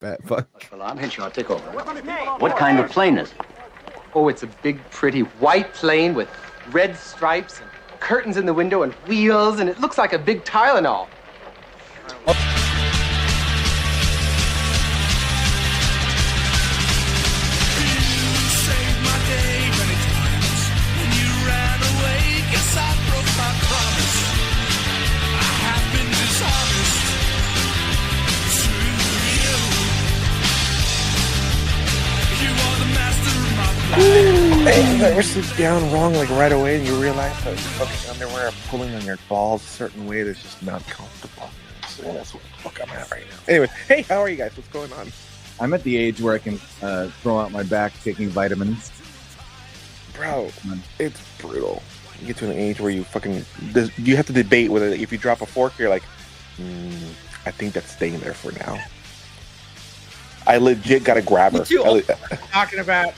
fat fuck. Well, I'm hitching. I'll take over. What kind of plane is it? Oh, it's a big, pretty white plane with red stripes and curtains in the window and wheels, and it looks like a big Tylenol. Hey, you ever sit down wrong like right away and you realize that your fucking underwear are pulling on your balls a certain way that's just not comfortable? So that's what the fuck I'm at right now. Anyway, hey, how are you guys? What's going on? I'm at the age where I can throw out my back taking vitamins. Bro, it's brutal. You get to an age where you have to debate whether if you drop a fork, you're like, I think that's staying there for now. I legit got to grab her. Talking about.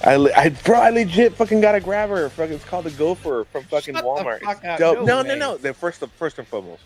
I legit fucking got to grab her. Fucking, it's called the Gopher from fucking Walmart. Dope. No. Then first and foremost,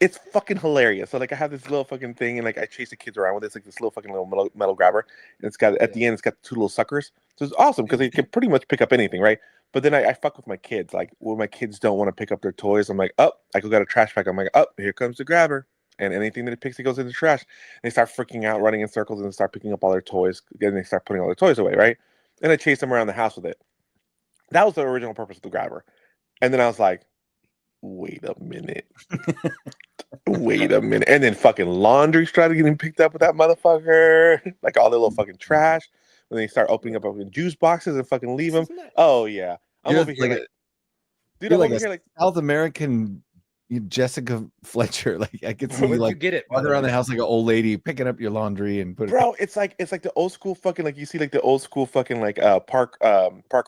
it's fucking hilarious. So like, I have this little fucking thing, and like I chase the kids around with it. It's like this little fucking little metal grabber, and it's got at the end, it's got two little suckers. So it's awesome because it can pretty much pick up anything, right? But then I fuck with my kids. Like when my kids don't want to pick up their toys, I'm like, I go got a trash bag. I'm like, here comes the grabber. And anything that it picks, it goes in the trash. And they start freaking out, running in circles, and start picking up all their toys. Then they start putting all their toys away, right? And I chase them around the house with it. That was the original purpose of the grabber. And then I was like, wait a minute. And then fucking laundry started getting picked up with that motherfucker. Like all the little fucking trash. When they start opening up juice boxes and fucking leave them. Oh, yeah. I'm over here like a South American Jessica Fletcher. Like I could see you like get it walking around the house like an old lady picking up your laundry and put it. Bro, it's like the old school fucking, like you see like the old school fucking like park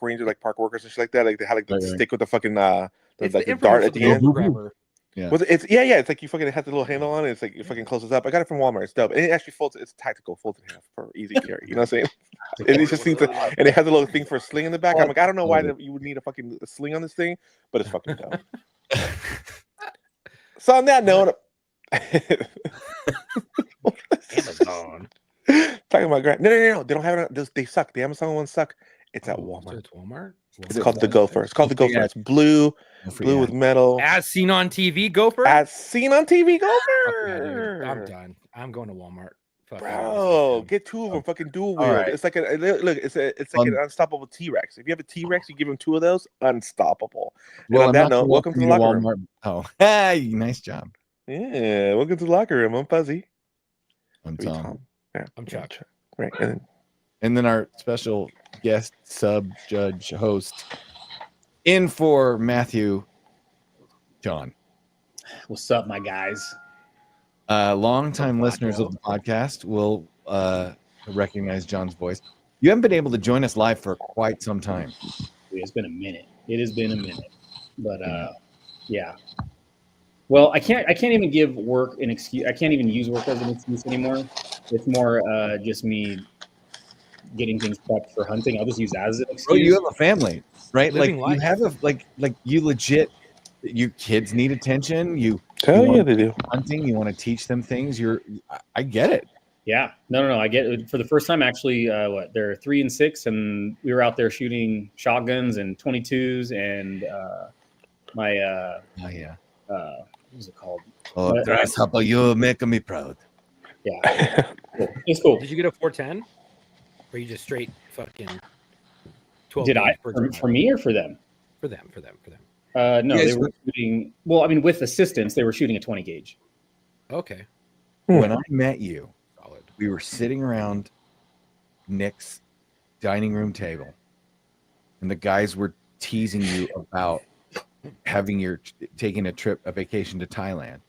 ranger, like park workers and shit like that. Like they had like the stick with the fucking the dart at the end. Yeah. It's like you fucking have the little handle on it. It's like you fucking closes up. I got it from Walmart. It's dope. And it actually folds. It's tactical, folds in half for easy carry. You know what I'm saying? And it just seems to, and it has a little thing for a sling in the back. I'm like, I don't know why you would need a fucking sling on this thing, but it's fucking dope. So on that note, Amazon. Talking about no, they don't have it. They suck. The Amazon ones suck. It's at Walmart. So it's Walmart. It's called the Gopher. It's called the Gopher. It's blue with metal. As seen on TV, Gopher. As seen on TV, Gopher. I'm done. I'm going to Walmart. Bro, get two of them. Fucking dual wield. Right. It's like it's like an unstoppable T-Rex. If you have a T-Rex, you give them two of those, unstoppable. Well, and on that note, welcome to the locker room. Oh, hey, nice job. Yeah, welcome to the locker room. I'm Fuzzy. I'm Tom. Yeah, I'm Chuck. Right, and then our special guest sub judge host in for Matthew, John. What's up, my guys? Long-time listeners of the podcast will recognize John's voice. You haven't been able to join us live for quite some time. It's been a minute. It has been a minute, but yeah. Well, I can't even give work an excuse. I can't even use work as an excuse anymore. It's more just me getting things prepped for hunting. I'll just use that as an excuse. Oh, you have a family, right? Living like life. You have like you legit. Your kids need attention. Yeah, they do. Hunting. You want to teach them things. I get it. Yeah, no. I get it. For the first time, actually. They're 3 and 6, and we were out there shooting shotguns and 22s, and what was it called? Oh, grasshopper, you're making me proud. Yeah, cool. It's cool. Did you get a 410? Or you just straight fucking 12? Did I for me or for them? For them. No, they were shooting. Well, I mean, with assistance, they were shooting a 20 gauge. Okay. When I met you, we were sitting around Nick's dining room table, and the guys were teasing you about taking a vacation to Thailand,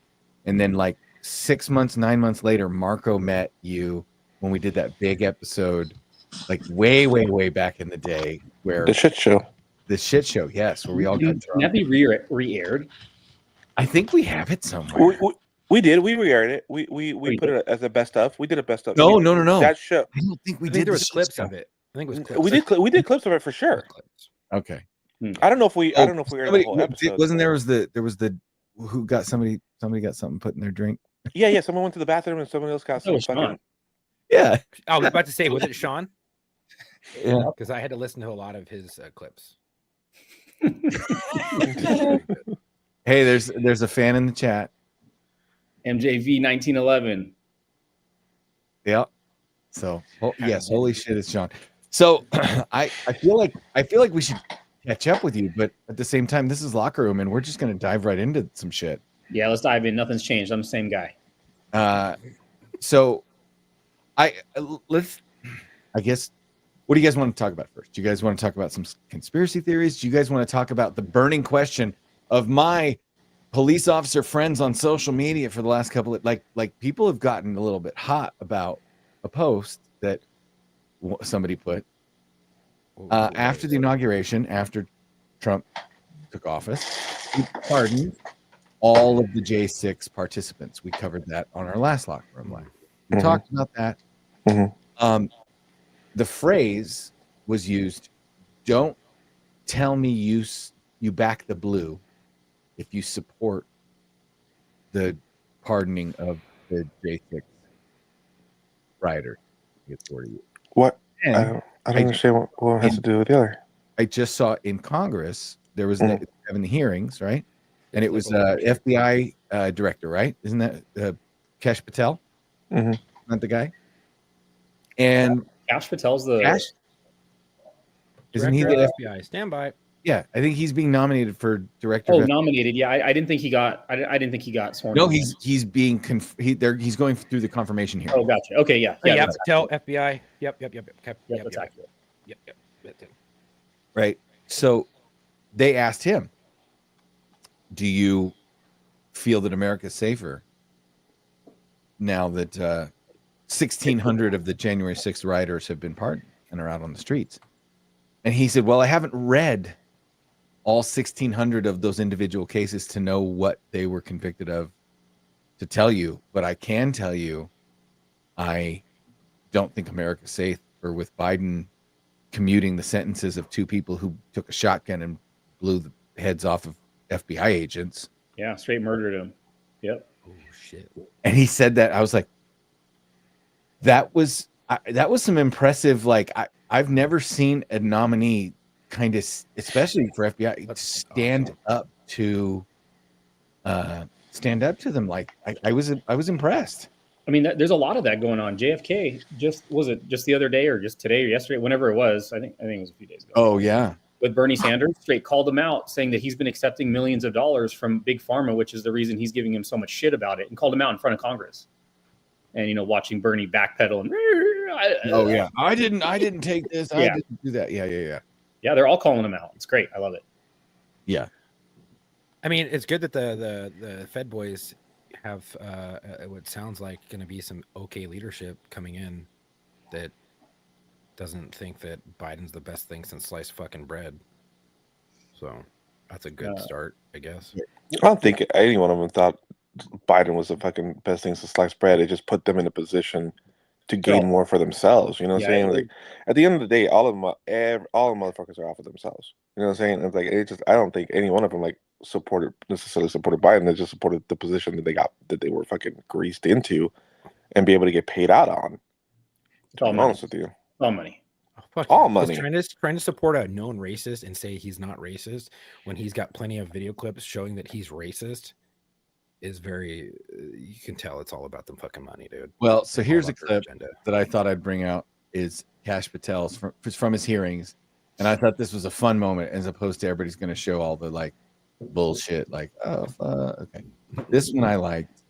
and then like 9 months later, Marco met you when we did that big episode, like way back in the day, where the shit show. The shit show, yes, where we all got drunk. Can that be re-aired? I think we have it somewhere. We did. We re-aired it. We put it as a best of. We did a best of. No. That show. I don't think we I did. Think there was clips of it. I think it was clips. We did clips of it for sure. Okay. I don't know if we aired the whole episode. Wasn't there was the who got somebody got something put in their drink? Yeah. Someone went to the bathroom and someone else got some Sean. fucking. Yeah. I was about to say, was it Sean? Yeah. Because I had to listen to a lot of his clips. Hey, there's a fan in the chat. MJV 1911. Yeah. So yes, holy shit, it's Sean. So I feel like we should catch up with you, but at the same time, this is Locker Room, and we're just gonna dive right into some shit. Yeah, let's dive in. Nothing's changed. I'm the same guy. So I guess, what do you guys want to talk about first? Do you guys want to talk about some conspiracy theories? Do you guys want to talk about the burning question of my police officer friends on social media for the last couple of like people have gotten a little bit hot about a post that somebody put after the inauguration, after Trump took office, he pardoned all of the J6 participants. We covered that on our last Locker Room Live. We talked about that. The phrase was used, "Don't tell me you back the blue if you support the pardoning of the J6 rioters." What? And I don't understand what one has to do with the other. I just saw in Congress there was having the hearings, right? And it was FBI director, right? Isn't that Kesh Patel? Not the guy. And Kash Patel's the isn't he the Director of FBI? Stand by. Yeah, I think he's being nominated for director. Oh, nominated. Yeah, I didn't think he got. I didn't think he got sworn. No, in. he's being he's going through the confirmation here. Oh, gotcha. Okay, yeah. Patel, FBI. Yep. That's accurate. Yep. That's it. Right. So they asked him, "Do you feel that America's safer now that 1,600 of the January 6th rioters have been pardoned and are out on the streets?" And he said, "Well, I haven't read all 1,600 of those individual cases to know what they were convicted of to tell you, but I can tell you, I don't think America's safe, or with Biden commuting the sentences of two people who took a shotgun and blew the heads off of FBI agents." Yeah, straight murdered him. Yep. Oh shit. And he said that. I was like, that was some impressive. Like I've never seen a nominee kind of, especially for FBI, stand up to them. Like I was impressed. I mean, there's a lot of that going on. JFK just the other day or just today or yesterday, whenever it was. I think it was a few days ago. Oh yeah. With Bernie Sanders, straight called him out, saying that he's been accepting millions of dollars from Big Pharma, which is the reason he's giving him so much shit about it, and called him out in front of Congress. And watching Bernie backpedal and oh yeah, I didn't take this. I didn't do that. Yeah. They're all calling him out. It's great. I love it. Yeah. I mean, it's good that the Fed boys have what sounds like going to be some okay leadership coming in that doesn't think that Biden's the best thing since sliced fucking bread. So that's a good start, I guess. I don't think any one of them thought Biden was the fucking best thing since sliced bread. It just put them in a position to gain more for themselves. You know what I'm saying? Like at the end of the day, all of them motherfuckers are off of themselves. You know what I'm saying? It's like I don't think any one of them necessarily supported Biden. They just supported the position that they were fucking greased into and be able to get paid out on. To be honest with you. All money. All money. Trying to support a known racist and say he's not racist when he's got plenty of video clips showing that he's racist is very. You can tell it's all about the fucking money, dude. Well, so here's a clip that I thought I'd bring out is Kash Patel's from his hearings, and I thought this was a fun moment as opposed to everybody's going to show all the like bullshit. Like, oh, okay, this one I liked.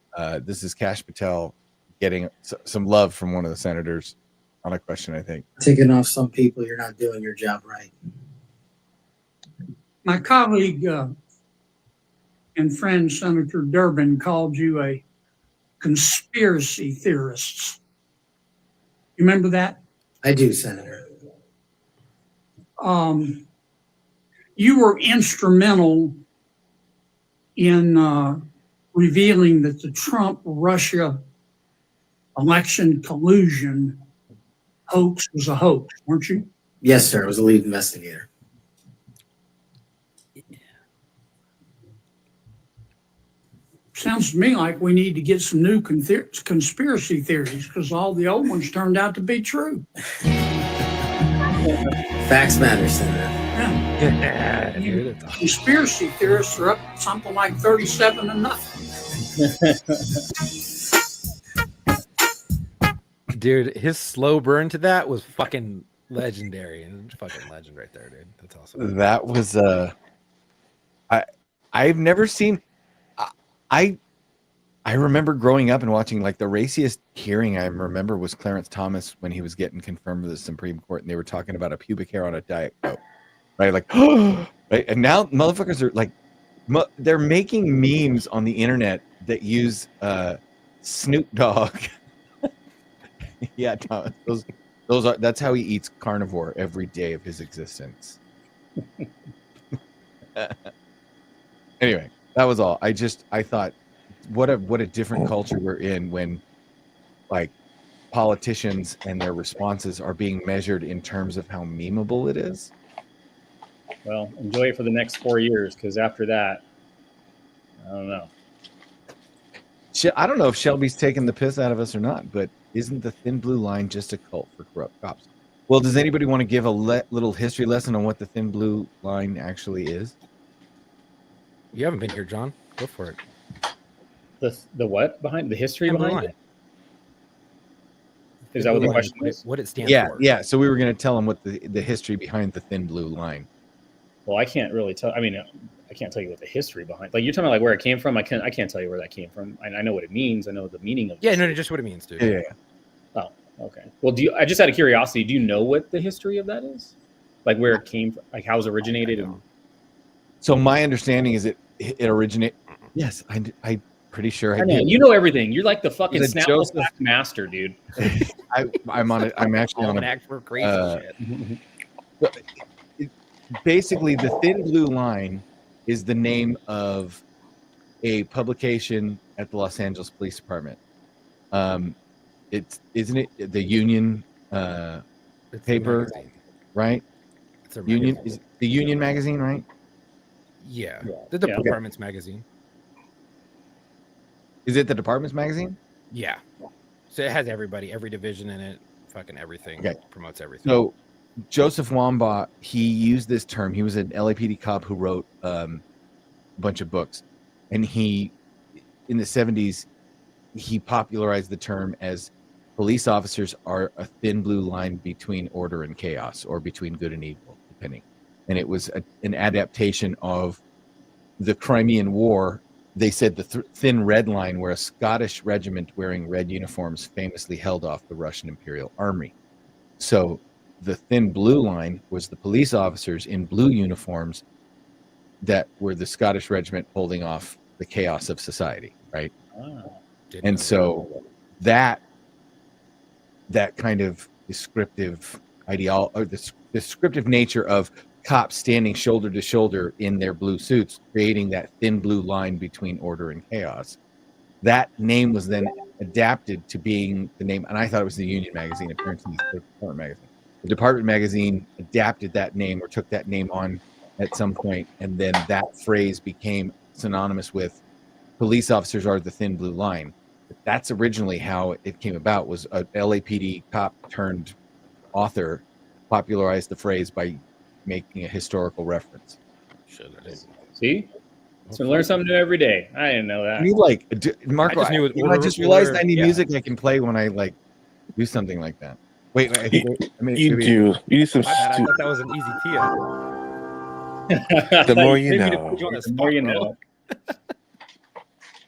This is Kash Patel getting some love from one of the senators on a question, I think. Taking off some people, you're not doing your job right. My colleague and friend, Senator Durbin, called you a conspiracy theorist. You remember that? I do, Senator. You were instrumental in revealing that the Trump-Russia election collusion hoax was a hoax, weren't you? Yes, sir. I was a lead investigator. Sounds to me like we need to get some new conspiracy theories because all the old ones turned out to be true. Facts matter, Senator. Yeah. Dude, Conspiracy theorists are up something like 37-0. Dude, his slow burn to that was fucking legendary, and fucking legend right there, dude. That's awesome. That was I've never seen. I remember growing up and watching like the raciest hearing I remember was Clarence Thomas when he was getting confirmed with the Supreme Court, and they were talking about a pubic hair on a Diet Coke, right? Like, right? And now motherfuckers are like, they're making memes on the internet that use Snoop Dogg. Yeah, Thomas, those are that's how he eats carnivore every day of his existence. Anyway, that was all. I thought, what a different culture we're in when, like, politicians and their responses are being measured in terms of how memeable it is. Well, enjoy it for the next 4 years, because after that, I don't know. I don't know if Shelby's taking the piss out of us or not, but isn't the thin blue line just a cult for corrupt cops? Well, does anybody want to give a little history lesson on what the thin blue line actually is? You haven't been here, John. Go for it. The what behind the history Thin blue behind line. it? Is that what the question is? What it stands Yeah, for? yeah. So we were going to tell them what the history behind the thin blue line. Well, I can't really tell. I mean, I can't tell you what the history behind. Like, you're talking about like where it came from. I can't tell you where that came from. I know what it means. I know the meaning of. Yeah, no, just what it means, dude. Yeah. Oh, okay. Well, I just out of curiosity, do you know what the history of that is? Like where it came from, like how it was originated? So my understanding is it originated. Yes, I'm pretty sure I I know, did. you know everything. You're like the fucking Is it Snapple fact master, dude. I'm on it. I'm actually on Almanac for crazy shit. Basically, the thin blue line is the name of a publication at the Los Angeles Police Department. Isn't it the Union It's paper, right? It's a Union magazine. is the Union magazine, right? Yeah. Yeah. The department's magazine. Is it the department's magazine? Yeah. So it has everybody, every division in it, fucking everything. Okay. Promotes everything. So Joseph Wambaugh, he used this term. He was an LAPD cop who wrote a bunch of books, and he, in the 70s, he popularized the term as police officers are a thin blue line between order and chaos, or between good and evil, depending. And it was an adaptation of the Crimean War. They said the thin red line, where a Scottish regiment wearing red uniforms famously held off the Russian Imperial Army. So the thin blue line was the police officers in blue uniforms that were the Scottish regiment holding off the chaos of society, right? And so that kind of descriptive or the descriptive nature of cops standing shoulder to shoulder in their blue suits, creating that thin blue line between order and chaos. That name was then adapted to being the name, and I thought it was the Union magazine. Apparently, it's the Department magazine. The Department magazine adapted that name, or took that name on at some point, and then that phrase became synonymous with police officers are the thin blue line. That's originally how it came about. Was a LAPD cop turned author popularized the phrase by making a historical reference. See? So learn something new every day. I didn't know that. I mean, like, Marco, I just realized I need music I can play when I like do something like that. Wait, I think You need some. My bad, I thought that was an easy tee. The more you Maybe to know. put you on the The more you spot,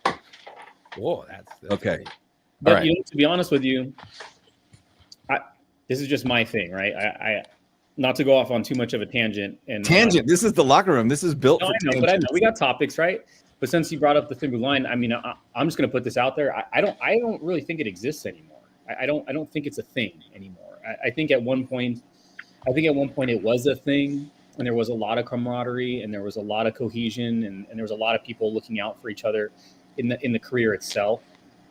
know. Whoa, that's Okay. great. But right. you know, to be honest with you, this is just my thing, right? I not to go off on too much of a tangent. And Tangent. This is the locker room. This is built No, for I know, but I know we got topics, right? But since you brought up the thin blue line, I mean, I'm just going to put this out there. I don't really think it exists anymore. I don't think it's a thing anymore. I think at one point it was a thing, and there was a lot of camaraderie, and there was a lot of cohesion, and there was a lot of people looking out for each other in the career itself.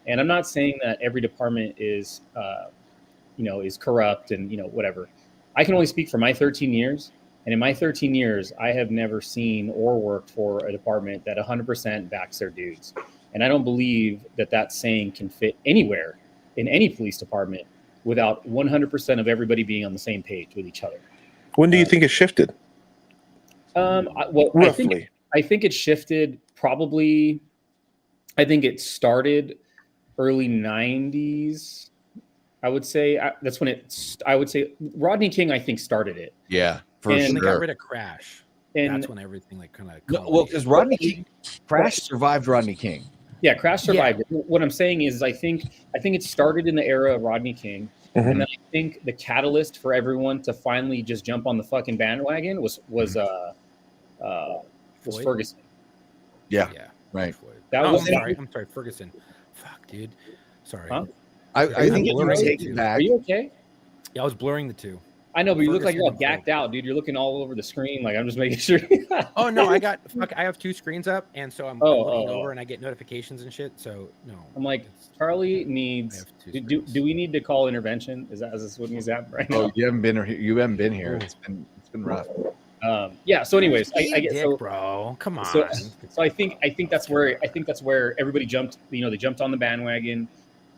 And I'm not saying that every department is corrupt and whatever. I can only speak for my 13 years. And in my 13 years, I have never seen or worked for a department that 100% backs their dudes. And I don't believe that saying can fit anywhere in any police department without 100% of everybody being on the same page with each other. When do you think it shifted? Roughly. I think it shifted probably. I think it started early 90s. I would say that's when I would say Rodney King, I think, started it. Yeah, for sure. When they got rid of Crash, and that's when everything like kind of. Well, because Rodney King, Crash survived Rodney King. Yeah, Crash survived. Yeah. What I'm saying is, I think it started in the era of Rodney King, and then I think the catalyst for everyone to finally just jump on the fucking bandwagon was Ferguson. Yeah, right. I'm sorry, Ferguson. Fuck, dude. Sorry. Huh? I think you take it back. Are you okay? Yeah, I was blurring the two. I know, but you look like you're all gacked out, dude. You're looking all over the screen. Like, I'm just making sure. Oh no, I have two screens up, and so I'm looking over, and I get notifications and shit. So no, I'm like, Charlie needs. Do we need to call intervention? Is this what he's at right now? Oh, you haven't been here. It's been rough. Yeah. So, anyways, I get so, bro. Come on. So I think that's where everybody jumped. They jumped on the bandwagon,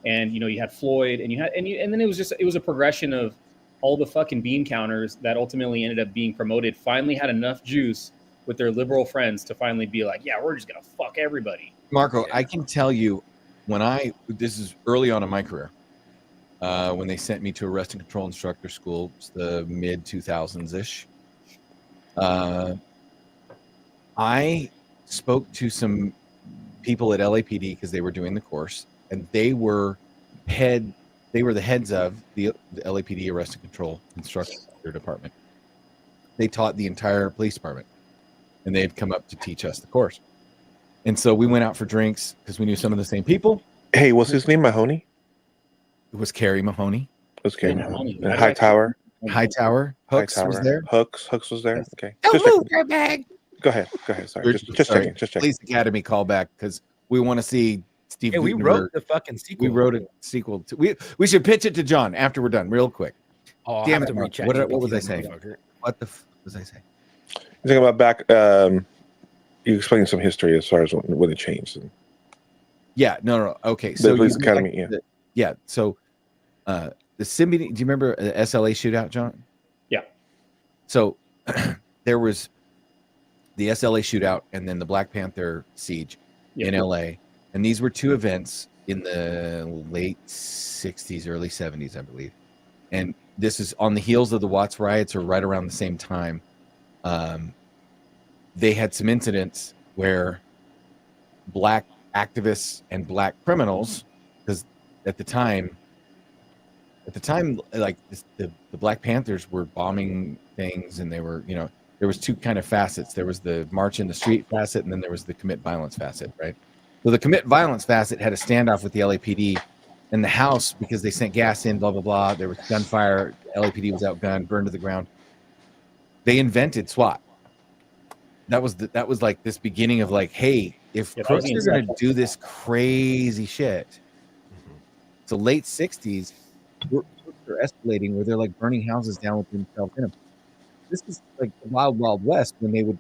and you had Floyd, and then it was a progression of all the fucking bean counters that ultimately ended up being promoted. Finally, had enough juice with their liberal friends to finally be like, yeah, we're just gonna fuck everybody. Marco, I can tell you this is early on in my career. When they sent me to arrest and control instructor school, it's the mid 2000s ish. I spoke to some people at LAPD because they were doing the course, and they were the heads of the LAPD arrest and control instructor department. They taught the entire police department, and they had come up to teach us the course. And so we went out for drinks because we knew some of the same people. Hey, what's his name? Mahoney? It was Kerry Mahoney. It was Kerry Mahoney. Hightower. Hooks was there. Hooks was there. Okay. Bag. Go ahead. Sorry. Just checking. Police Academy callback because we want to see Steve. Hey, we wrote the fucking sequel. We wrote a sequel. We should pitch it to John after we're done, real quick. Oh, damn it! What was I saying? What the was I saying? You think about back. You explained some history as far as when it changed. Yeah. No. Okay. So Police Academy. Yeah. So, the Symbiony. Do you remember the SLA shootout, John? Yeah. So there was the SLA shootout and then the Black Panther siege in LA. And these were two events in the late 60s, early 70s, I believe. And this is on the heels of the Watts riots, or right around the same time. They had some incidents where black activists and black criminals, because at the time, like the Black Panthers were bombing things, and they were, there was two kind of facets. There was the march in the street facet, and then there was the commit violence facet, right? So the commit violence facet had a standoff with the LAPD in the house because they sent gas in, blah, blah, blah. There was gunfire. LAPD was outgunned, burned to the ground. They invented SWAT. That was like this beginning of like, hey, if crooks are going to do this crazy shit, so late 60s, they're escalating where they're like burning houses down with themselves in them. This is like the wild, wild west when they would,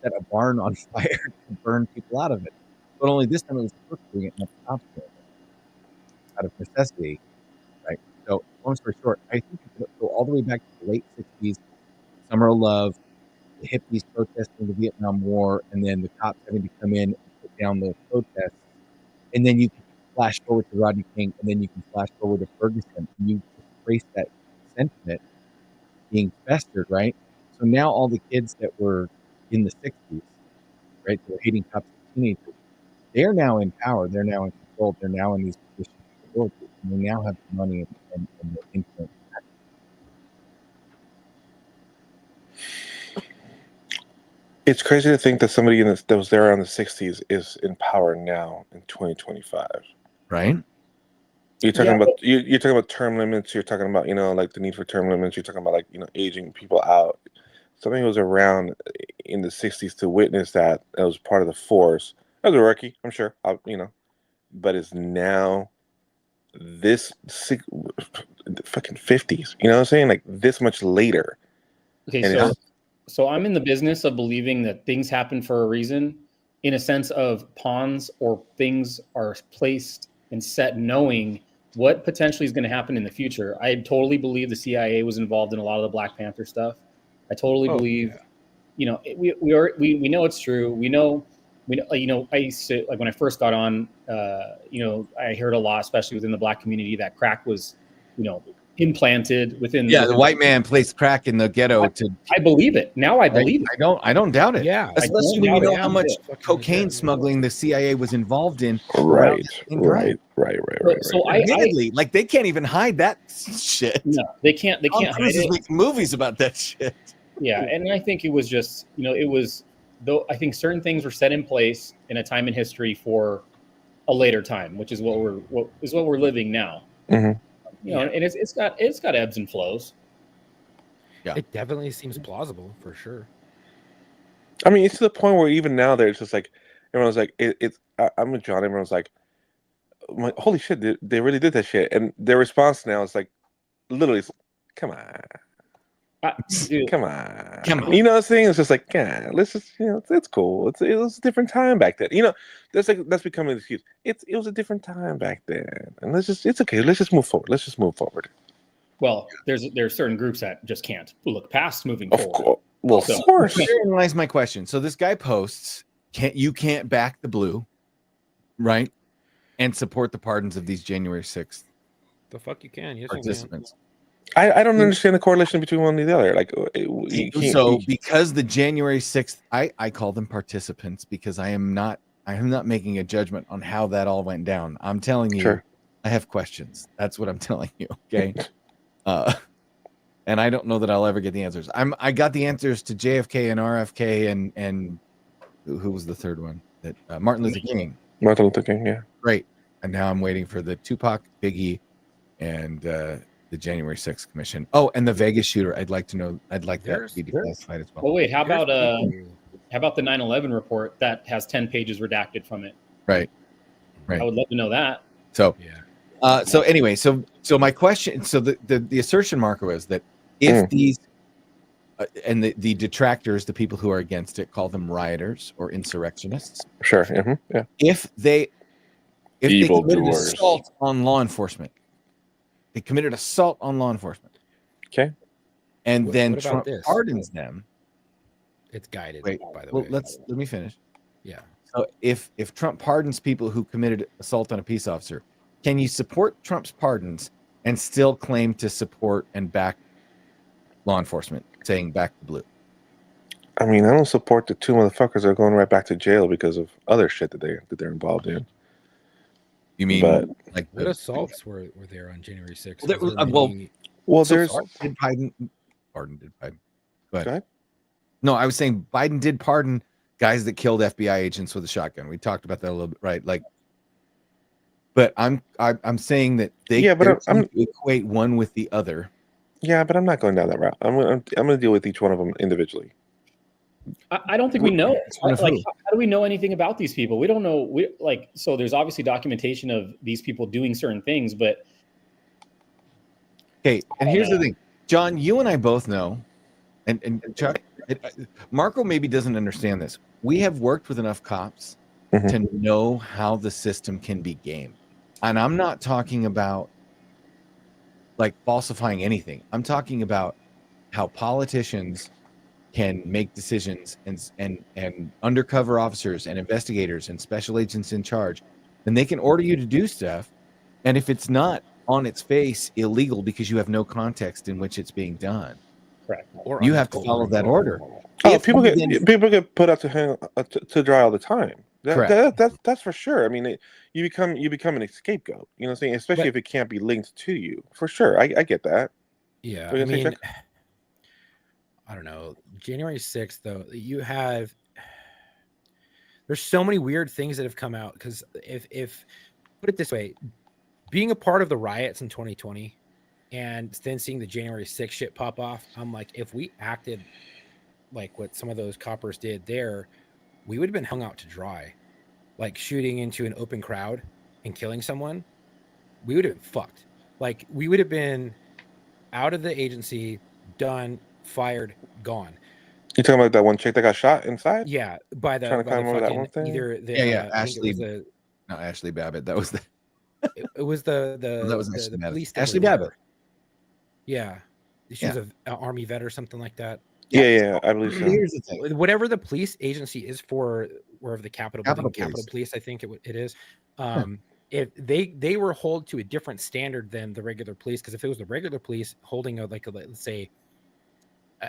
set a barn on fire to burn people out of it. But only this time it was crooks doing it, not the cops doing it, out of necessity, right? So, long story short, I think you go all the way back to the late 60s, Summer of Love, the hippies protesting the Vietnam War, and then the cops having to come in and put down those protests. And then you can flash forward to Rodney King, and then you can flash forward to Ferguson, and you trace that sentiment being festered, right? So now all the kids that were in the 60s, right, they were hating cops as teenagers, they're now in power, they're now in control, they're now in these positions of authority, and they now have the money and the influence. It's crazy to think that somebody that was there around the 60s is in power now in 2025. Right? You're talking about you're talking about term limits. You're talking about like the need for term limits. You're talking about like aging people out. Somebody who was around in the 60s to witness that was part of the force. I was a rookie, I'm sure. But it's now this fucking 50s. You know what I'm saying? Like this much later. Okay, so I'm in the business of believing that things happen for a reason, in a sense of pawns or things are placed and set knowing what potentially is going to happen in the future. I totally believe the CIA was involved in a lot of the Black Panther stuff. I totally believe, we know it's true. We know, I used to, like when I first got on, I heard a lot, especially within the Black community, that crack was, implanted within. Yeah, the white man placed crack in the ghetto I believe it. Now I believe it. I don't doubt it. Yeah. Especially when you know how much cocaine smuggling the CIA was involved in. Right. So admittedly, like they can't even hide that shit. No, they can't. They can't hide it. Make movies about that shit. Yeah, and I think it was just, it was, though I think certain things were set in place in a time in history for a later time, which is what we're living now. Mm-hmm. And it's got ebbs and flows. Yeah, it definitely seems plausible for sure. I mean, it's to the point where even now there's just like everyone's like, I'm with John. Everyone's like, holy shit, they really did that shit, and their response now is like, literally, come on. Dude, come on. You know what I'm saying? It's just like, yeah, let's just, it's cool. It was a different time back then. That's becoming an excuse. It was a different time back then, and it's okay. Let's just move forward. Well, there's certain groups that just can't look past moving forward. Of course. Herein lies my question. So this guy posts, you can't back the blue, right, and support the pardons of these January 6th. The fuck you can. Yes, participants. I don't understand the correlation between one and the other. Like, because the January 6th, I call them participants because I am not making a judgment on how that all went down. I'm telling you, I have questions. That's what I'm telling you. Okay. And I don't know that I'll ever get the answers. I got the answers to JFK and RFK and who was the third one? That Martin Luther King. Martin Luther King, yeah. Right. And now I'm waiting for the Tupac, Biggie, and the January 6th commission. Oh, and the Vegas shooter. I'd like that to be declassified as well. Well, wait, how about the 9/11 report that has 10 pages redacted from it? Right. I would love to know that. So so anyway, so my question, so the assertion, Marco, is that if these and the detractors, the people who are against it, call them rioters or insurrectionists. Sure. Mm-hmm. Yeah. If they committed assault on law enforcement, Okay. And then Trump pardons them. It's guided, by the way. Let me finish. Yeah. So if Trump pardons people who committed assault on a peace officer, can you support Trump's pardons and still claim to support and back law enforcement, saying back the blue? I mean, I don't support the two motherfuckers that are going right back to jail because of other shit that they're involved in. You mean like what assaults were there on January 6th? Did Biden pardon? Go ahead. No, I was saying Biden did pardon guys that killed FBI agents with a shotgun. We talked about that a little bit, right? Like, but I'm saying that I'm equate one with the other. Yeah, but I'm not going down that route. I'm going to deal with each one of them individually. I don't think we know. Like, how do we know anything about these people? We don't know. So there's obviously documentation of these people doing certain things, but okay. And here's the thing, John. You and I both know, and Chuck, Marco maybe doesn't understand this. We have worked with enough cops to know how the system can be gamed, and I'm not talking about like falsifying anything. I'm talking about how politicians can make decisions and undercover officers and investigators and special agents in charge, and they can order you to do stuff. And if it's not on its face illegal because you have no context in which it's being done, correct, you have to follow that order. People get put out to dry all the time. That's for sure. I mean, you become an scapegoat. You know what I'm saying? Especially if it can't be linked to you. For sure, I get that. Yeah, I mean, I don't know. January 6th, though, there's so many weird things that have come out. Because if put it this way, being a part of the riots in 2020 and then seeing the January 6th shit pop off, I'm like, if we acted like what some of those coppers did there, we would have been hung out to dry. Like shooting into an open crowd and killing someone, we would have been fucked. Like we would have been out of the agency, done, fired, gone. You talking about that one chick that got shot inside? Yeah, by the Trying to climb over that fucking one thing? either the Yeah. I think it was Ashley, no, Ashley Babbitt. That was the it was the that was Ashley the Babbitt. police that Ashley were Babbitt. there. Yeah, she Yeah. was a army vet or something like that. Yeah, I believe so. Here's the thing. Whatever the police agency is for wherever the Capitol Capitol building, Capitol Police. Police, I think it is. If they were held to a different standard than the regular police, because if it was the regular police holding let's say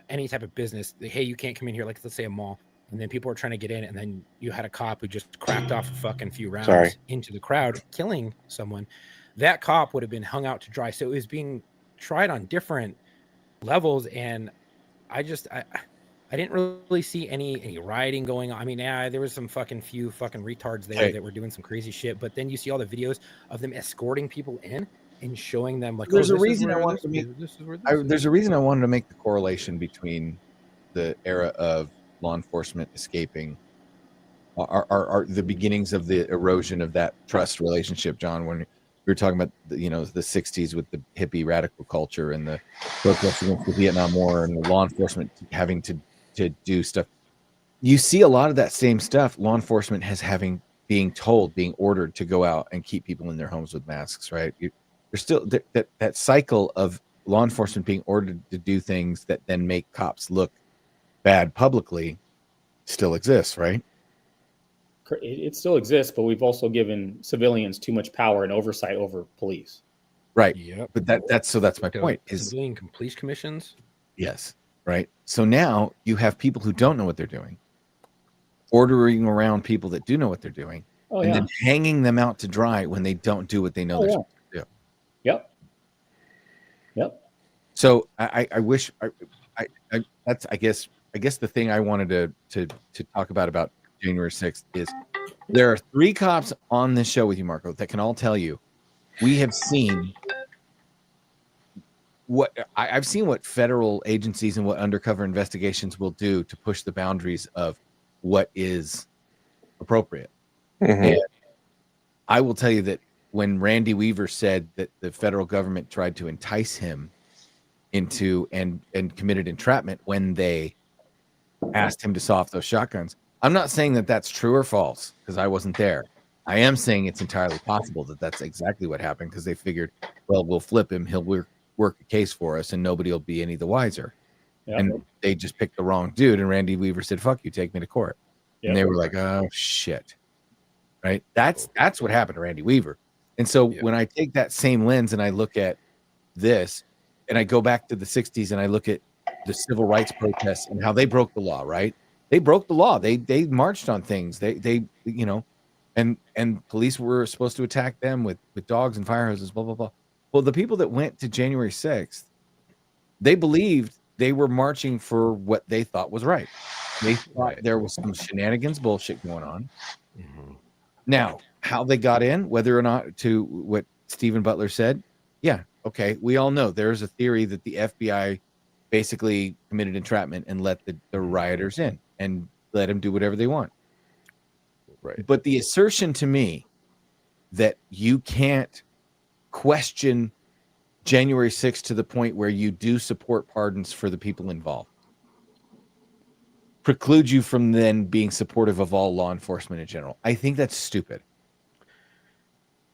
any type of business, hey, you can't come in here, like let's say a mall, and then people are trying to get in, and then you had a cop who just cracked off a fucking few rounds into the crowd, killing someone, that cop would have been hung out to dry. So it was being tried on different levels, and I didn't really see any rioting going on. I mean, yeah, there was some few retards there that were doing some crazy shit, but then you see all the videos of them escorting people in and showing them like, there's a reason I wanted to make there's a reason I wanted to make the correlation between the era of law enforcement escaping are the beginnings of the erosion of that trust relationship, John, when we were talking about the 60s with the hippie radical culture and the protests against the Vietnam War and the law enforcement having to do stuff. You see a lot of that same stuff. Law enforcement being ordered to go out and keep people in their homes with masks, right? There's still that cycle of law enforcement being ordered to do things that then make cops look bad publicly still exists, right? It still exists, but we've also given civilians too much power and oversight over police. Right. Yep. But that's my point. Is civilian police commissions? Yes. Right. So now you have people who don't know what they're doing, ordering around people that do know what they're doing, then hanging them out to dry when they don't do what they know they're supposed to do. Yep. So I wish that's I guess the thing I wanted to talk about January 6th is there are 3 cops on this show with you, Marco, that can all tell you we have seen I've seen what federal agencies and what undercover investigations will do to push the boundaries of what is appropriate. Mm-hmm. And I will tell you that when Randy Weaver said that the federal government tried to entice him into and committed entrapment when they asked him to saw off those shotguns, I'm not saying that that's true or false because I wasn't there. I am saying it's entirely possible that that's exactly what happened because they figured, well, we'll flip him. He'll work a case for us and nobody will be any the wiser. Yep. And they just picked the wrong dude. And Randy Weaver said, fuck you, take me to court. Yep. And they were like, oh, shit. Right? That's what happened to Randy Weaver. And so when I take that same lens and I look at this and I go back to the 60s and I look at the civil rights protests and how they broke the law, right? They broke the law. They marched on things. They and police were supposed to attack them with dogs and fire hoses, blah, blah, blah. Well, the people that went to January 6th, they believed they were marching for what they thought was right. They thought there was some shenanigans bullshit going on. Mm-hmm. Now, how they got in, whether or not to what Stephen Butler said, okay, we all know there's a theory that the FBI basically committed entrapment and let the rioters in and let them do whatever they want. Right. But the assertion to me that you can't question January 6th to the point where you do support pardons for the people involved precludes you from then being supportive of all law enforcement in general. I think that's stupid.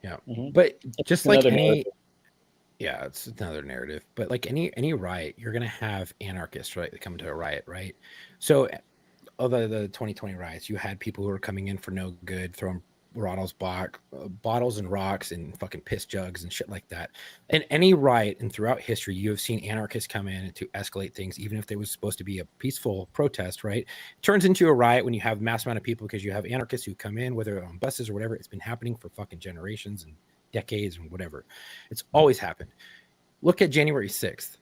Yeah. Mm-hmm. But just like any it's another narrative. But like any riot, you're gonna have anarchists, right? That come to a riot, right? So other the 2020 riots, you had people who were coming in for no good, throwing bottles and rocks and fucking piss jugs and shit like that. In any riot and throughout history, you have seen anarchists come in to escalate things, even if they was supposed to be a peaceful protest, right? It turns into a riot when you have mass amount of people because you have anarchists who come in, whether on buses or whatever. It's been happening for fucking generations and decades and whatever. It's always happened. Look at January 6th.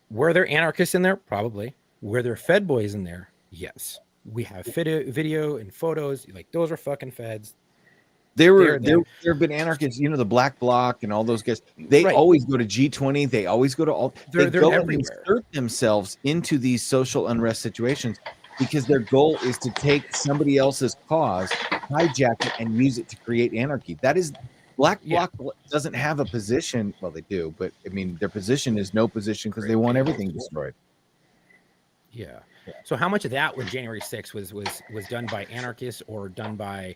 Were there anarchists in there? Probably. Were there Fed boys in there? Yes. We have video and photos. Like, those are fucking feds. There have been anarchists, the Black Bloc and all those guys. They always go to G20. They always go to all. They're go everywhere. And insert themselves into these social unrest situations because their goal is to take somebody else's cause, hijack it, and use it to create anarchy. That is, Black Bloc doesn't have a position. Well, they do, but I mean, their position is no position because they want everything destroyed. Yeah. So how much of that with January 6th was done by anarchists or done by,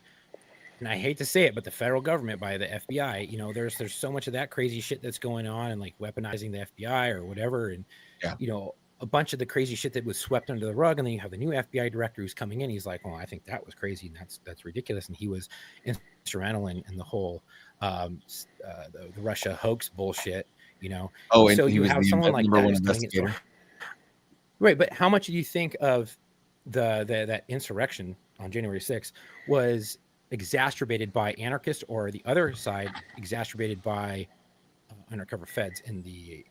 and I hate to say it, but the federal government, by the FBI? You know, there's so much of that crazy shit that's going on, and like weaponizing the FBI or whatever, and Yeah. you know, a bunch of the crazy shit that was swept under the rug, and then you have the new FBI director who's coming in. He's like, well, I think that was crazy, and that's ridiculous, and he was instrumental in the whole the Russia hoax bullshit. You know, Oh, and so he you was have the someone like number that one who's coming in. So, investigator. right, but how much do you think of that insurrection on January 6th was exacerbated by anarchists, or the other side exacerbated by undercover feds in the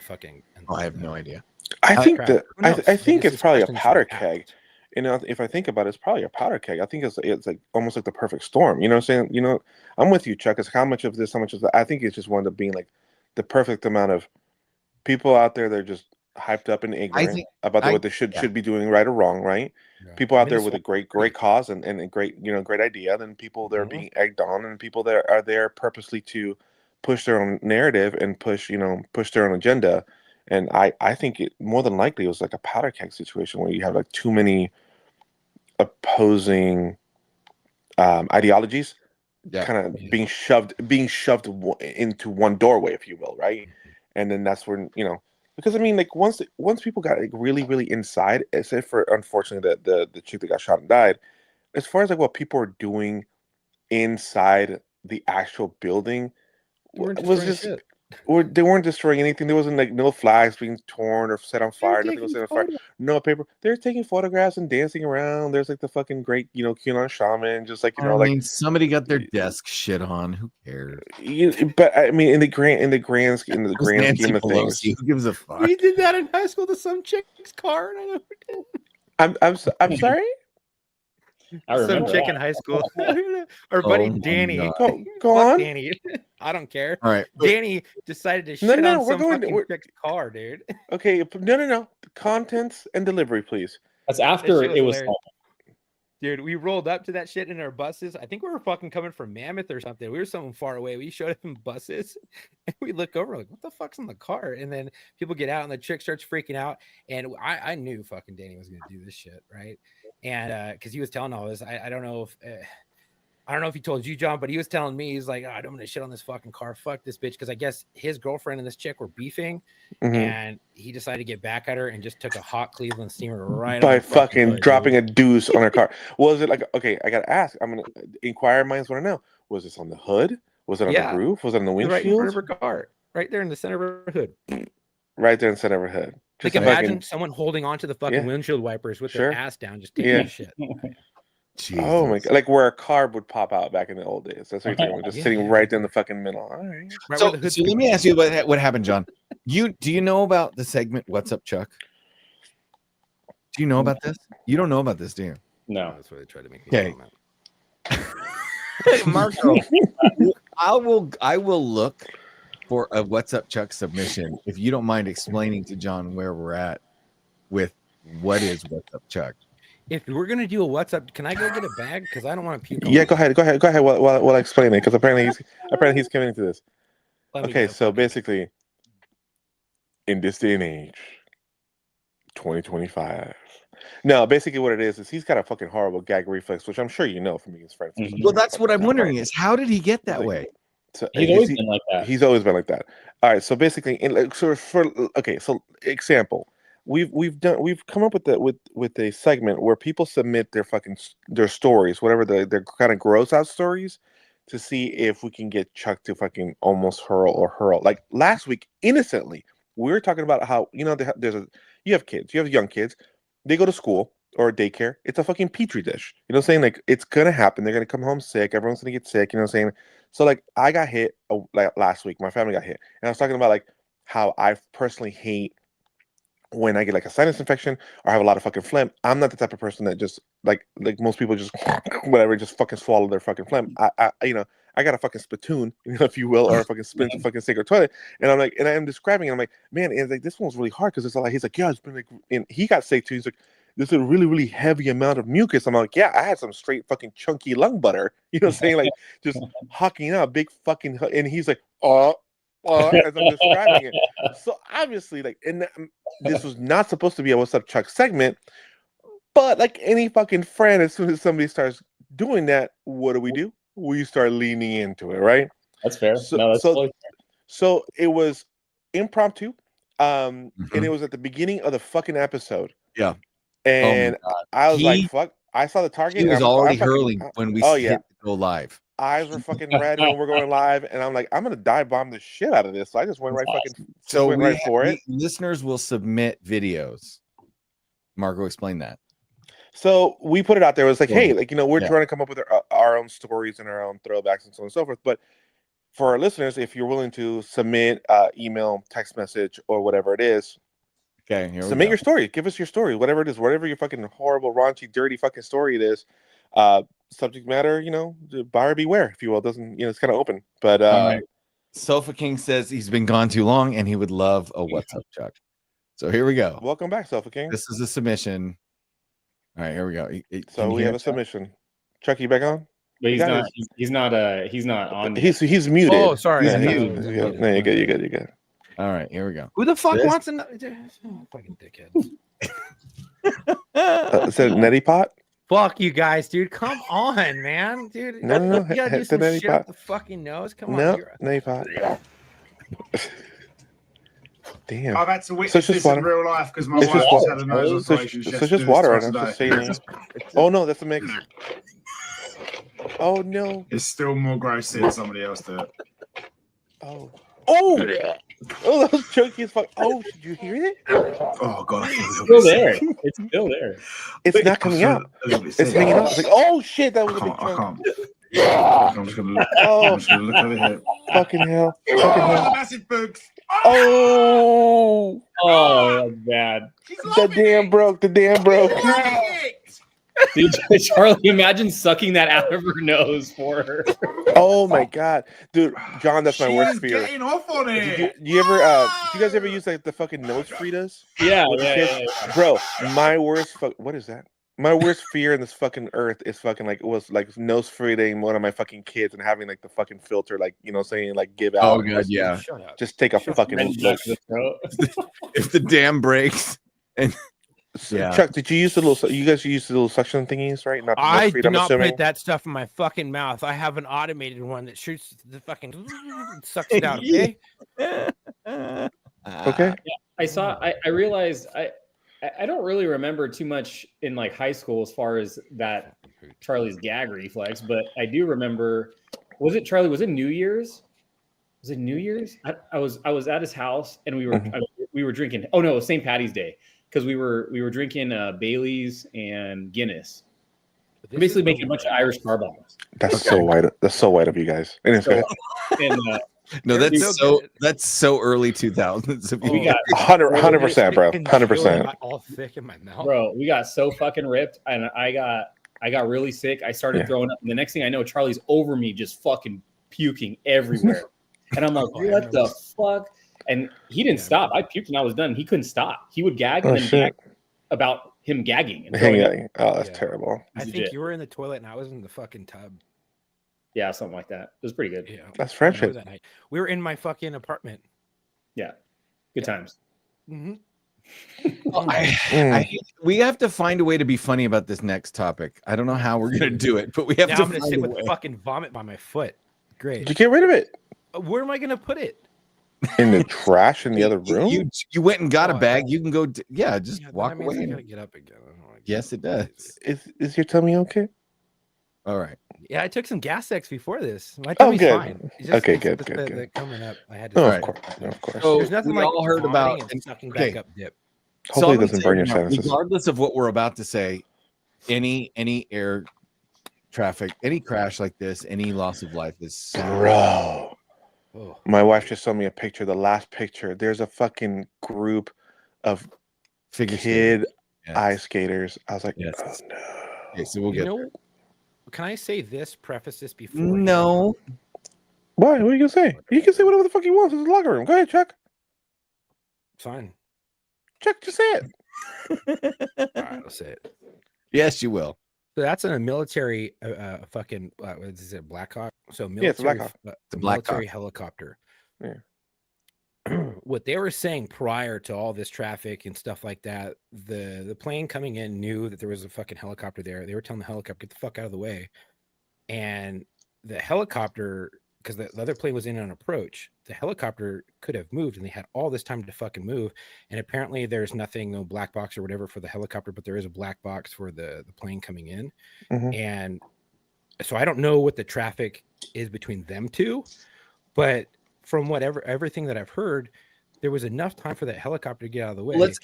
fucking? Oh, I have no idea. I think crap. that Who knows? I think This it's is probably a questions powder to be keg. asked. You know, if I think about it, it's probably a powder keg. I think it's like almost like the perfect storm. You know what I'm saying? You know, I'm with you, Chuck. It's how much of this, how much of that. I think it's just wound up being like the perfect amount of people out there that are just hyped up and ignorant think- about I- what they should be doing, right or wrong, right? Yeah. People I out mean, there this with a whole- great cause and a great great idea, then people that are Mhm. being egged on, and people that are there purposely to push their own narrative and push their own agenda. And I think it more than likely it was like a powder keg situation where you have like too many opposing ideologies Yeah. kind of being shoved into one doorway, if you will, right? And then that's when because I mean, like once people got like really inside, except for unfortunately the chick that got shot and died, as far as like what people are doing inside the actual building They weren't was destroying just shit. or they weren't destroying anything. There wasn't like no flags being torn or set on They were fire. Nothing was taking set on fire. photos. No paper. They're taking photographs and dancing around. There's like the fucking great QAnon shaman, just like I mean, somebody got their desk shit on. Who cares? But I mean, in the grand scheme Nancy of Pelosi. things, Who gives a fuck? We did that in high school to some chick's car. And I know I'm sorry. I some remember chick that. in high school. Our buddy Oh my Danny. God. Go Fuck on. Danny. I don't care. All right. but- Danny decided to No, shit no, on we're some going- fucking we're- chick's car, dude. Okay, no. Contents and delivery, please. That's after shit was it was. hilarious. Dude, we rolled up to that shit in our buses. I think we were fucking coming from Mammoth or something. We were somewhere far away. We showed up in buses and we look over like, what the fuck's in the car? And then people get out and the chick starts freaking out. And I knew fucking Danny was going to do this shit, right? And because he was telling all this, I don't know if he told you, John, but he was telling me, he's like, oh, I'm going to shit on this fucking car. Fuck this bitch. Because I guess his girlfriend and this chick were beefing. Mhm. And he decided to get back at her and just took a hot Cleveland steamer right By on the fucking hood, dropping dude. a deuce on her car. Was it like, okay, I gotta ask. I'm gonna inquire minds want to know. Was this on the hood? Was it on Yeah. the roof? Was it on the Right in front windshield? of her car, right there in the center of her hood. Right there in the center of her head. Like Just imagine fucking- someone holding onto the fucking Yeah. windshield wipers with Sure. their ass down, just taking Yeah. a shit. Oh my Jesus. god! Like where a car would pop out back in the old days. That's what you're talking about. Just Yeah, sitting yeah. right there in the fucking middle. All right. Right So, where the hood so let me ask you what happened, John. Do you know about the segment "What's Up, Chuck"? Do you know about this? You don't know about this, do you? No. That's why they tried to make me Okay. comment. Marco, I will look for a "What's Up, Chuck" submission if you don't mind explaining to John where we're at with what is "What's Up, Chuck." If we're gonna do a what's up, can I go get a bag? Because I don't want to puke. Yeah, go ahead. While I explain it, because apparently he's committing to this. Okay, so basically, in this day and age, 2025. No, basically what it is he's got a fucking horrible gag reflex, which I'm sure you know from being his friends. Mhm. Well, that's what I'm wondering is how did he get that Like, way? So He's always been like that. He's always been like that. All right, so basically, so example, we've come up with a segment where people submit their stories, whatever their kind of gross out stories, to see if we can get Chuck to fucking almost hurl. Like last week, innocently, we were talking about how you have kids, you have young kids, they go to school or daycare, it's a fucking petri dish. You know what I'm saying? Like it's gonna happen. They're gonna come home sick. Everyone's gonna get sick. You know what I'm saying? So like I got hit like last week. My family got hit, and I was talking about like how I personally hate when I get like a sinus infection or have a lot of fucking phlegm. I'm not the type of person that just like most people just whatever just fucking swallow their fucking phlegm. I got a fucking spittoon, if you will, or a fucking spin to fucking sink or toilet. And I'm like, and I'm describing, and I'm like, man, and like this one's really hard because it's like he's like, yeah, it's been like, and he got sick too. He's like, there's a really, really heavy amount of mucus. I'm like, yeah, I had some straight fucking chunky lung butter. You know what I'm saying? Like just hawking out big fucking, and he's like, oh, as I'm describing it. So obviously, like, this was not supposed to be a "What's Up, Chuck" segment, but like any fucking friend, as soon as somebody starts doing that, what do? We start leaning into it, right? That's fair. So, No, that's totally fair. So it was impromptu, and it was at the beginning of the fucking episode. Yeah. And I was like, "Fuck!" I saw the target. He was already fucking, hurling when we hit go live. Eyes were fucking red when we're going live, and I'm like, "I'm gonna dive bomb the shit out of this." So I just went right for it. Listeners will submit videos. Margo, explain that. So we put it out there. It was like, hey, like, we're trying to come up with our own stories and our own throwbacks and so on and so forth. But for our listeners, if you're willing to submit email, text message, or whatever it is, submit your story. Give us your story, whatever it is, whatever your fucking horrible, raunchy, dirty fucking story it is. Subject matter, buyer beware, if you will. It doesn't, it's kind of open. But Sofa King says he's been gone too long and he would love a "What's Up, Chuck." So here we go. Welcome back, Sofa King. This is a submission. All right, here we go. So we have a submission. Chuck, you back on? But he's not on. He's muted. Oh, sorry. Yeah, no, you're good. All right, here we go. Who the fuck wants to fucking dickhead? Is that Neti Pot? Fuck you guys, dude. Come on, man. Dude. No. You gotta do some shit up the fucking nose. Come on. No, Neti Pot. Damn. I've had to witness this in real life because my wife just had a nose operation. So just water right now. Just saying. Oh no, that's a mix. Oh no. It's still more gross seeing somebody else do it. Oh, that was chunky as fuck. Oh, did you hear it? Oh god, it's still there. It's still there. It's not coming out. It's hanging out. It's like, oh shit, that was a big chunk. I'm just gonna look. I'm just gonna look over here. Fucking hell. Massive bugs. Oh, that's bad. The dam broke. Dude, Charlie, imagine sucking that out of her nose for her. Oh my god, dude, John, that's my worst fear. Getting off on it. Do you guys ever use like the fucking nose Fritas? Yeah. Bro, my worst what is that? My worst fear in this fucking earth is fucking was nose Fritaing one of my fucking kids and having like the fucking filter, like, saying like give out. Oh god, yeah. Just take a fucking look. If the dam breaks and Chuck, did you use the little? You guys use the little suction thingies, right? Not I do not put that stuff in my fucking mouth. I have an automated one that shoots the fucking sucks it out. Okay. Okay. Yeah, I realized I don't really remember too much in like high school as far as that Charlie's gag reflex, but I do remember. Was it Charlie? Was it New Year's? Was it New Year's? I was at his house and we were drinking. Oh no, it was St. Patty's Day. Because we were drinking Bailey's and Guinness, basically making a bunch of Irish car bombs. That's so white. That's so white of you guys. Anyway, no, that's so early 2000s. We got 100%, bro. 100%. All thick in my mouth, bro. We got so fucking ripped, and I got really sick. I started throwing up, and the next thing I know, Charlie's over me, just fucking puking everywhere, and I'm like, what the fuck? And he didn't stop. I puked and I was done. He couldn't stop. He would gag and then gag about him gagging. And oh, that's terrible. I think you were in the toilet and I was in the fucking tub. Yeah, something like that. It was pretty good. Yeah, that's friendship. That night. We were in my fucking apartment. Yeah, good times. We have to find a way to be funny about this next topic. I don't know how we're gonna do it, but we have to. I'm gonna sit with fucking vomit by my foot. Great. Did you get rid of it? Where am I gonna put it? In the trash in the other room? You went and got a bag. You can go. Just walk away. I gotta get up again. Yes, it does. Is your tummy okay? All right. Yeah, I took some gas X before this. My tummy's fine. Okay, good. Coming up, I had to. Of course. So there's nothing we like all heard about and sucking back up dip. Hopefully, it doesn't burn your sinuses. Regardless of what we're about to say, any air traffic, any crash like this, any loss of life is bro. My wife just showed me a picture. The last picture. There's a fucking group of kid ice skaters. I was like, oh no. Okay, so we'll get. Can I say this? Preface this before. No. Why? What are you gonna say? You can say whatever the fuck you want. It's the locker room. Go ahead, Chuck. Fine. Chuck, just say it. All right, I'll say it. Yes, you will. So that's in a military fucking what is it, Black Hawk? So military, Black Hawk. Military helicopter. Yeah. what they were saying prior to all this traffic and stuff like that, the plane coming in knew that there was a fucking helicopter there. They were telling the helicopter, get the fuck out of the way. And the helicopter, because the other plane was in an approach, the helicopter could have moved, and they had all this time to fucking move. And apparently there's nothing, no black box or whatever for the helicopter, but there is a black box for the plane coming in. And so I don't know what the traffic is between them two, but from everything that I've heard, there was enough time for that helicopter to get out of the way. Let's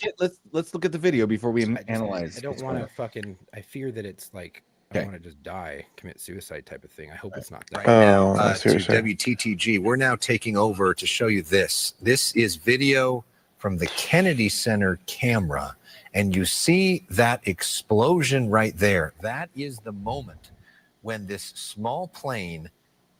look at the video before we analyze. I don't want to fucking. I fear that it's like I want to just die, commit suicide type of thing. I hope it's not that. Right now, to WTTG, we're now taking over to show you this. This is video from the Kennedy Center camera, and you see that explosion right there. That is the moment when this small plane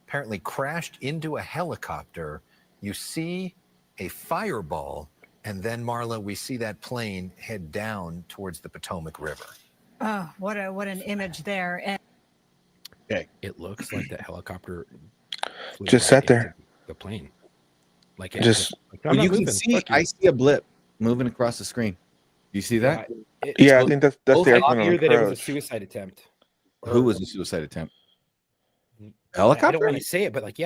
apparently crashed into a helicopter. You see a fireball, and then, Marla, we see that plane head down towards the Potomac River. Oh, what an image there. And okay, it looks like that helicopter just sat there. The plane, like just well, you can see. I see a blip moving across the screen. Do you see that? Yeah, I think that's the airplane on that it was a approach. suicide attempt. Who was a suicide attempt? Helicopter? I don't want to say it, but like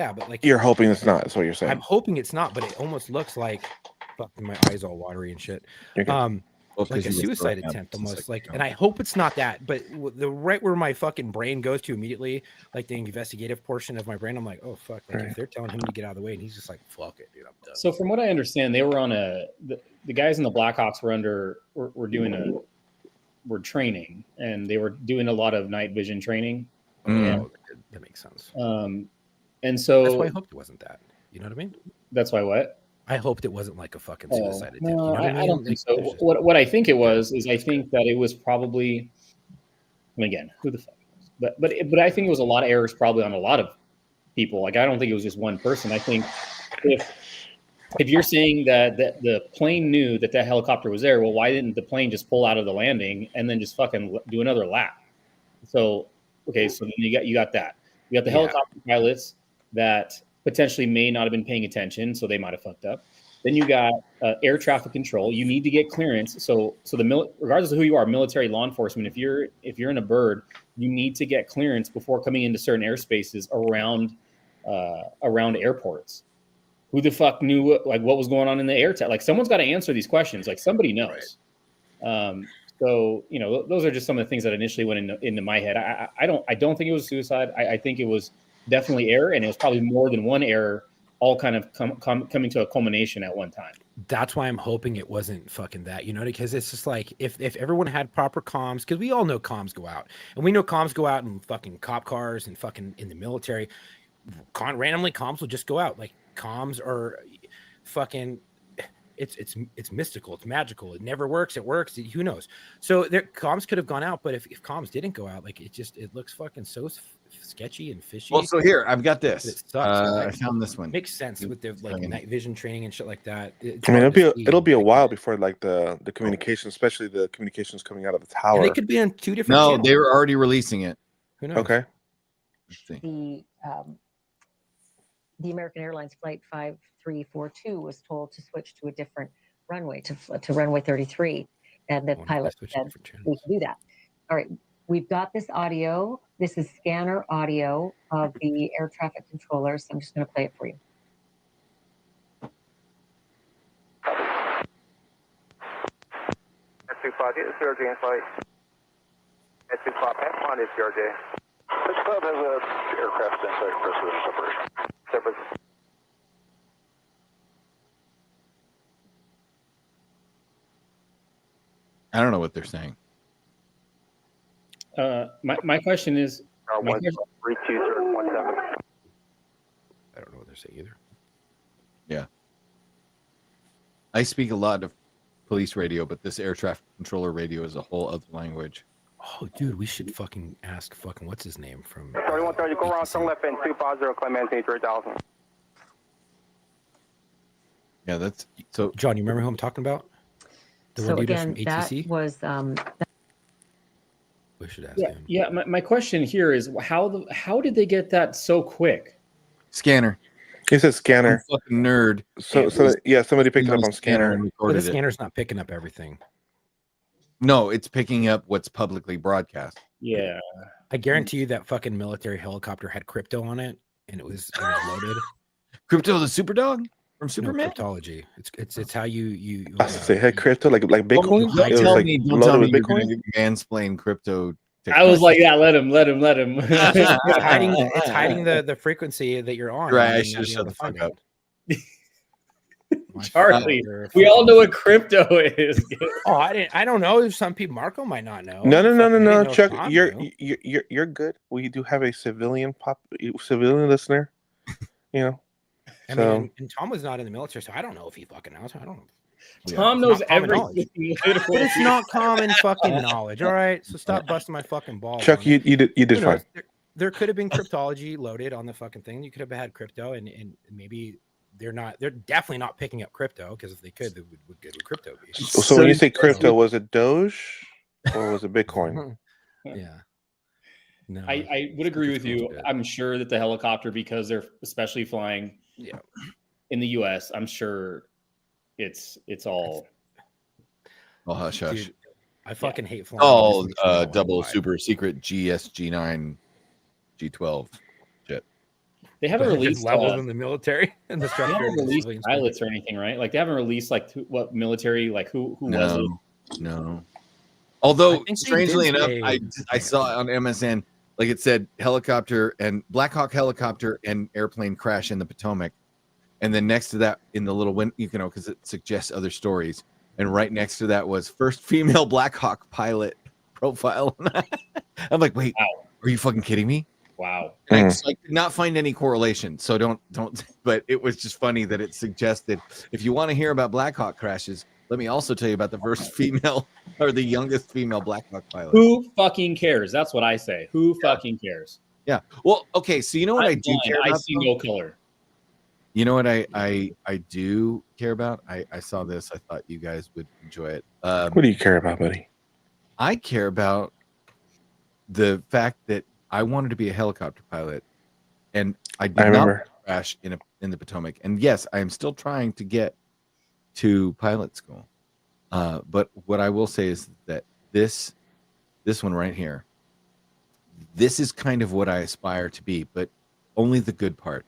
you're hoping it's not. That's what you're saying. I'm hoping it's not, but it almost looks like. Fuck, my eyes all watery and shit. Like a suicide attempt almost, like, and I hope it's not that, but the right where my fucking brain goes to immediately, like the investigative portion of my brain, I'm like, oh fuck, like if they're telling him to get out of the way and he's just like, fuck it, dude, I'm done. So from what I understand, they were on the guys in the Blackhawks were training, and they were doing a lot of night vision training. That makes sense. And so that's why I hoped it wasn't that. You know what I mean? That's why what? I hoped it wasn't like a fucking suicide attempt. No, you know what I mean? don't think so. What I think it was is I think that it was probably, and again, who the fuck knows? But I think it was a lot of errors probably on a lot of people. Like I don't think it was just one person. I think if you're saying that the plane knew that helicopter was there, well, why didn't the plane just pull out of the landing and then just fucking do another lap? So okay, so then you got that. You got the helicopter pilots that potentially may not have been paying attention, so they might have fucked up. Then you got air traffic control. You need to get clearance. So regardless of who you are, military, law enforcement, if you're in a bird, you need to get clearance before coming into certain airspaces around airports. Who the fuck knew what was going on in the air? Like someone's got to answer these questions. Like somebody knows. Right. So those are just some of the things that initially went into my head. I don't think it was suicide. I think it was definitely error, and it was probably more than one error, all kind of coming to a culmination at one time. That's why I'm hoping it wasn't fucking that, because it's just like if everyone had proper comms, because we all know comms go out, and we know comms go out in fucking cop cars and fucking in the military. Randomly, comms will just go out. Like comms are fucking. It's mystical. It's magical. It never works. It works. Who knows? So comms could have gone out, but if comms didn't go out, like it looks fucking so sketchy and fishy. Well, so here I've got this. It sucks. I found this one. Makes sense with the night vision training and shit like that. I mean, it'll be a while before like the communication, especially the communications coming out of the tower. And they could be on two different. No, channels. they were already releasing it. Who knows? Okay. Let's see. The American Airlines flight 5342 was told to switch to a different runway, to runway 33, and the pilot said we can do that. All right, we've got this audio. This is scanner audio of the air traffic controllers. I'm just going to play it for you. S25, get the CRJ in flight. S25, F1 is CRJ. S5 has an aircraft in flight for separation. Separate. I don't know what they're saying. My question is. 13217. I don't know what they're saying either. Yeah. I speak a lot of police radio, but this air traffic controller radio is a whole other language. Oh, dude, we should fucking ask what's his name from. 3130, go around turn left and 250 Clemente 3000. Yeah, that's so. John, you remember who I'm talking about? The So one dude again, from that ATC? was We should ask him. Yeah. My question here is how did they get that so quick? Scanner. It says scanner. Some fucking nerd. So yeah, somebody picked it up on scanner. and But recorded the it. scanner's not picking up everything. No, it's picking up what's publicly broadcast. Yeah. I guarantee you that fucking military helicopter had crypto on it, and it was loaded. Crypto the super dog from No, Superman. cryptology. It's how you. I was to say, hey, crypto, like Bitcoin. Don't It was tell like me, don't loaded tell me with you're Bitcoin. gonna mansplain crypto. I was like, yeah, let him. It's hiding the frequency that you're on. Right, and I you'll should have be shut able the to find fuck up. it. Charlie, we all know what crypto is. Oh, I don't know. Some people, Marco might not know. No, Fucking no, knows Chuck, Tom you're knew. you're good. We do have a civilian listener, you know. I So mean, and Tom was not in the military, so I don't know if he fucking knows. I don't know. Tom knows everything. But it's not common fucking knowledge. All right, so stop busting my fucking balls. Chuck, you did Who fine. knows? There could have been cryptology loaded on the fucking thing. You could have had crypto, and maybe they're definitely not picking up crypto, because if they could, what good would crypto be? So when you say crypto, was it Doge or was it Bitcoin? Yeah. No, I would agree with you. I'm sure that the helicopter, because they're especially flying in the US, I'm sure it's all hush hush. Dude, I fucking hate flying. Oh, I just double why. super secret GS-G9 G12 shit. They haven't released levels in the military and the they structure. haven't released pilots or anything, right? Like they haven't released like what military, like who was it? No. Although think they strangely did enough, say- I saw it on MSN, like it said helicopter and Black Hawk helicopter and airplane crash in the Potomac, and then next to that in the little window, because it suggests other stories, and right next to that was first female Black Hawk pilot profile. I'm like, wait, are you fucking kidding me? Wow. And I did not find any correlation, so don't. But it was just funny that it suggested if you want to hear about Black Hawk crashes, let me also tell you about the first female or the youngest female Black Hawk pilot. Who fucking cares? That's what I say. Who fucking cares? Yeah. Well, okay. So you know what I do blind. care I about? see no color. You know what I do care about? I saw this. I thought you guys would enjoy it. What do you care about, buddy? I care about the fact that I wanted to be a helicopter pilot, and I did not crash in the Potomac. And yes, I am still trying to get to pilot school. But what I will say is that this one right here, this is kind of what I aspire to be, but only the good part.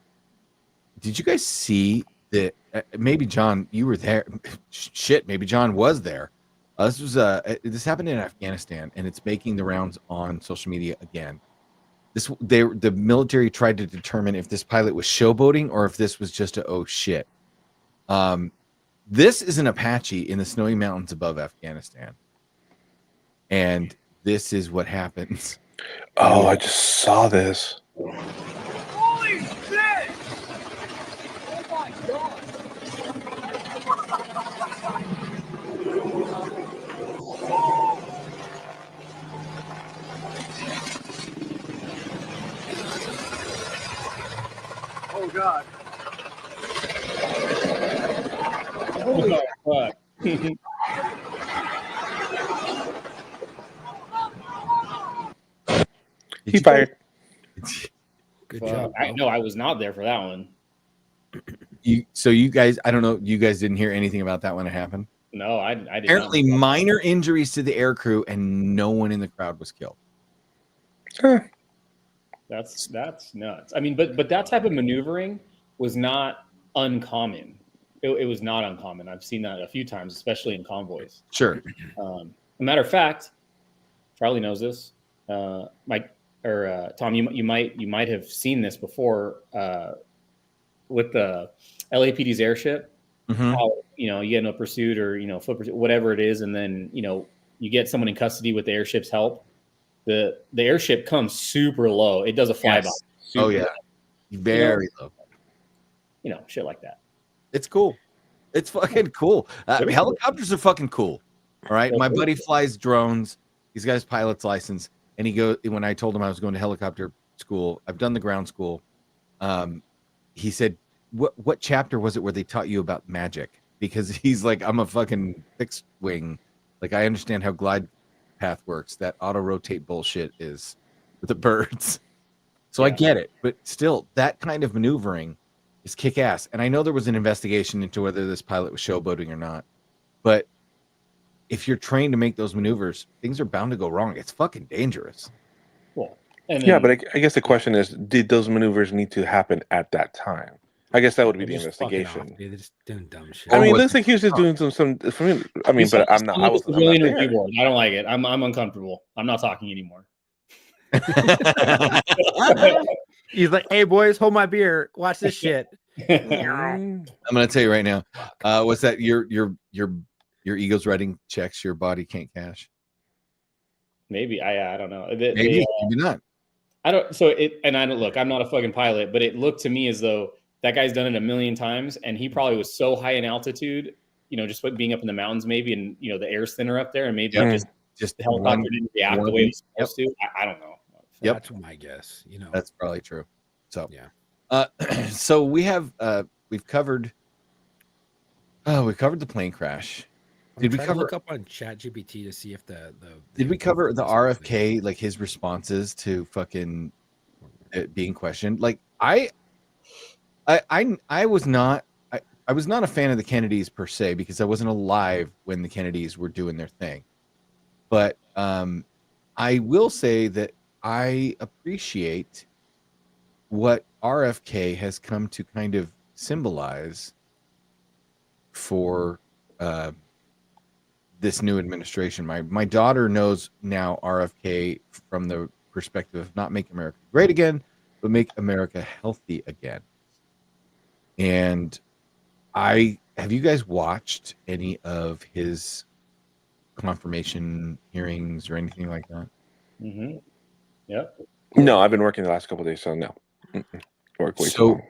Did you guys see that? Maybe John, you were there. Shit, maybe John was there. This happened in Afghanistan, and it's making the rounds on social media again. The military tried to determine if this pilot was showboating or if this was just a oh shit. This is an Apache in the snowy mountains above Afghanistan, and this is what happens. Oh, I just saw this. Holy shit! Oh my god! Oh god. Oh, fuck. He fired. Good Well, job. I know I was not there for that one. You guys, I don't know. You guys didn't hear anything about that when it happened. No, I did Apparently, not. minor injuries to the air crew, and no one in the crowd was killed. That's nuts. I mean, but that type of maneuvering was not uncommon. It was not uncommon. I've seen that a few times, especially in convoys. Sure. A matter of fact, Charlie knows this. Mike or Tom, you might have seen this before with the LAPD's airship. Mm-hmm. How you get in a pursuit or foot pursuit, whatever it is, and then you get someone in custody with the airship's help. The airship comes super low. It does a flyby. Yes. Oh yeah, very low. Shit like that. It's cool. It's fucking cool. Helicopters are fucking cool. All right. My buddy flies drones. He's got his pilot's license. And when I told him I was going to helicopter school, I've done the ground school. He said, what chapter was it where they taught you about magic? Because he's like, I'm a fucking fixed wing. Like, I understand how glide path works. That auto rotate bullshit is with the birds. So I get it. But still, that kind of maneuvering is kick ass. And I know there was an investigation into whether this pilot was showboating or not, but if you're trained to make those maneuvers, things are bound to go wrong. It's fucking dangerous. Well, but I guess the question is, did those maneuvers need to happen at that time? I guess that would be the investigation. They're just doing dumb shit. I mean, it looks like he was just doing some. I mean, but I'm not. I was not there. Board. I don't like it. I'm uncomfortable. I'm not talking anymore. He's like, "Hey boys, hold my beer. Watch this shit." I'm gonna tell you right now. What's that? Your ego's writing checks your body can't cash. Maybe I don't know. Maybe not. I don't. So it, and I don't look. I'm not a fucking pilot, but it looked to me as though that guy's done it a million times, and he probably was so high in altitude, just being up in the mountains, maybe, and the air's thinner up there, and maybe just the helicopter didn't react the way it was supposed to. I don't know. Yep, that's my guess. That's probably true. So yeah. So we've covered the plane crash. Did we look up on ChatGPT to see if did we cover the RFK, like his responses to fucking it being questioned? Like I was not a fan of the Kennedys per se, because I wasn't alive when the Kennedys were doing their thing. But I will say that I appreciate what RFK has come to kind of symbolize for this new administration. My daughter knows now RFK from the perspective of not make America great again, but make America healthy again. And have you guys watched any of his confirmation hearings or anything like that? Mm-hmm. Yep. No, I've been working the last couple of days, so no. Work way too long.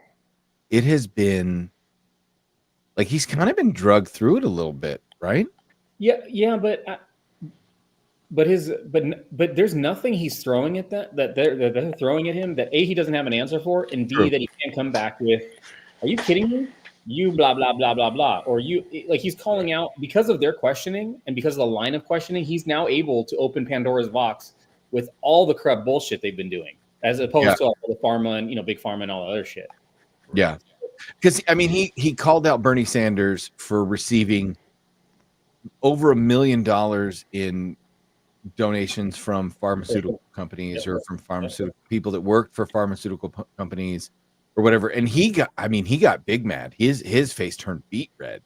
It has been like he's kind of been drugged through it a little bit, right? Yeah, but there's nothing he's throwing at that they're throwing at him that A, he doesn't have an answer for, and B, that he can't come back with, "Are you kidding me? You blah blah blah blah blah," or you, like, he's calling out because of their questioning and because of the line of questioning. He's now able to open Pandora's box with all the crap bullshit they've been doing, as opposed to all the pharma and big pharma and all the other shit. Yeah, because I mean, he called out Bernie Sanders for receiving over $1 million in donations from pharmaceutical companies or from pharmaceutical people that worked for pharmaceutical companies or whatever. And he got big mad. His face turned beet red.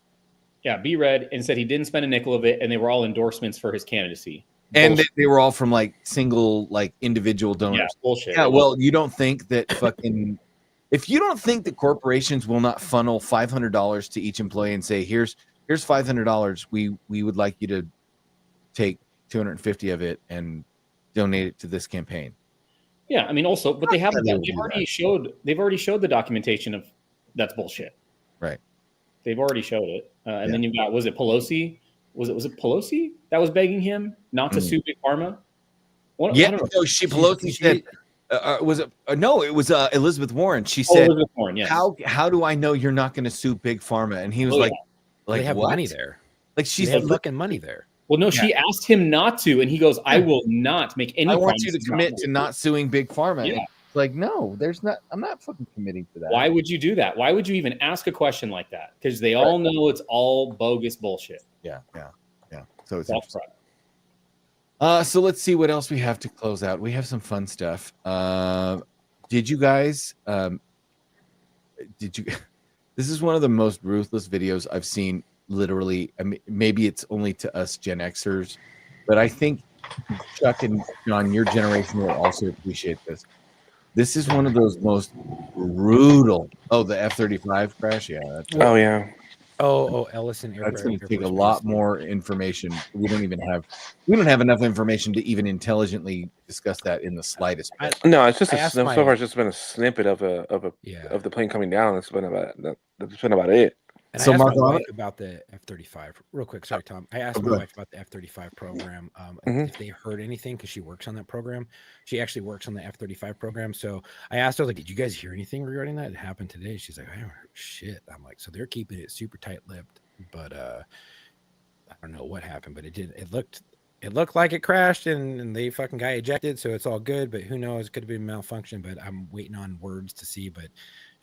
Yeah, beet red, and said he didn't spend a nickel of it, and they were all endorsements for his candidacy. And they were all from like single, like individual donors. Yeah, bullshit. Yeah, well, you don't think that fucking if you don't think that corporations will not funnel $500 to each employee and say, here's $500. We would like you to take 250 of it and donate it to this campaign. Yeah, I mean, also, but they've already showed the documentation of that's bullshit. Right. They've already showed it, and then you've got, was it Pelosi? Was it Pelosi that was begging him not to sue Big Pharma? Pelosi said. Was it? No, it was Elizabeth Warren. She said, Elizabeth Warren, yes. How do I know you're not going to sue Big Pharma? And he was like they have what? money there. Like she's they have fucking money there. Well, no, she asked him not to, and he goes, "I will not make any. I want you to commit to not suing Big Pharma." Yeah. It's like, no, I'm not fucking committing to that. Why would you do that? Why would you even ask a question like that? Because they all know it's all bogus bullshit. Yeah. So it's all fraud. So let's see what else we have to close out. We have some fun stuff. Did you guys? This is one of the most ruthless videos I've seen. Literally, I mean, maybe it's only to us Gen Xers, but I think Chuck and John, your generation will also appreciate this. This is one of those most brutal. Oh, the F-35 crash. Yeah. Ellison Air. That's going to take a lot more information. We don't have enough information to even intelligently discuss that in the slightest. No, it's just so far it's just been a snippet of the plane coming down. That's been about it. And I asked my wife about the F-35 real quick. Sorry, Tom. I asked my wife about the F-35 program, if they heard anything, because she works on that program. She actually works on the F-35 program. So I asked her, like, did you guys hear anything regarding that? It happened today. She's like, I haven't heard shit. I'm like, so they're keeping it super tight-lipped, but I don't know what happened, but it looked like it crashed and they fucking got ejected, so it's all good, but who knows? It could have been malfunction, but I'm waiting on words to see. But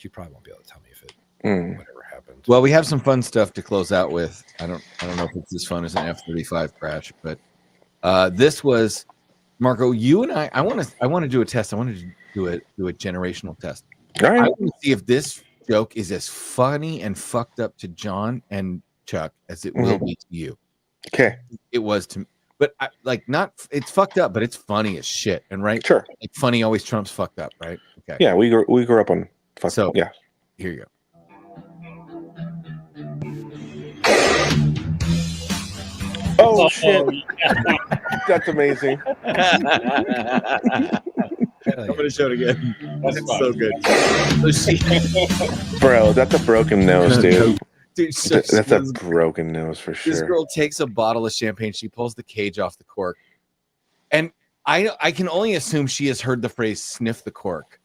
She probably won't be able to tell me if it whatever happened. Well, we have some fun stuff to close out with. I don't know if it's as fun as an F-35 crash, but this was Marco. You and I want to do a test. I want to do a generational test. All right. I want to see if this joke is as funny and fucked up to John and Chuck as it will be to you. Okay. It was to, but it's fucked up, but it's funny as shit. And right, sure, like funny always trumps fucked up, right? Okay. Yeah, we grew up on fuck. So yeah, here you go. Oh shit, that's amazing. I'm gonna show it again. That's so good. Bro, that's a broken nose, dude. Dude, that's a broken nose for sure. This girl takes a bottle of champagne. She pulls the cage off the cork, and I can only assume she has heard the phrase "sniff the cork,"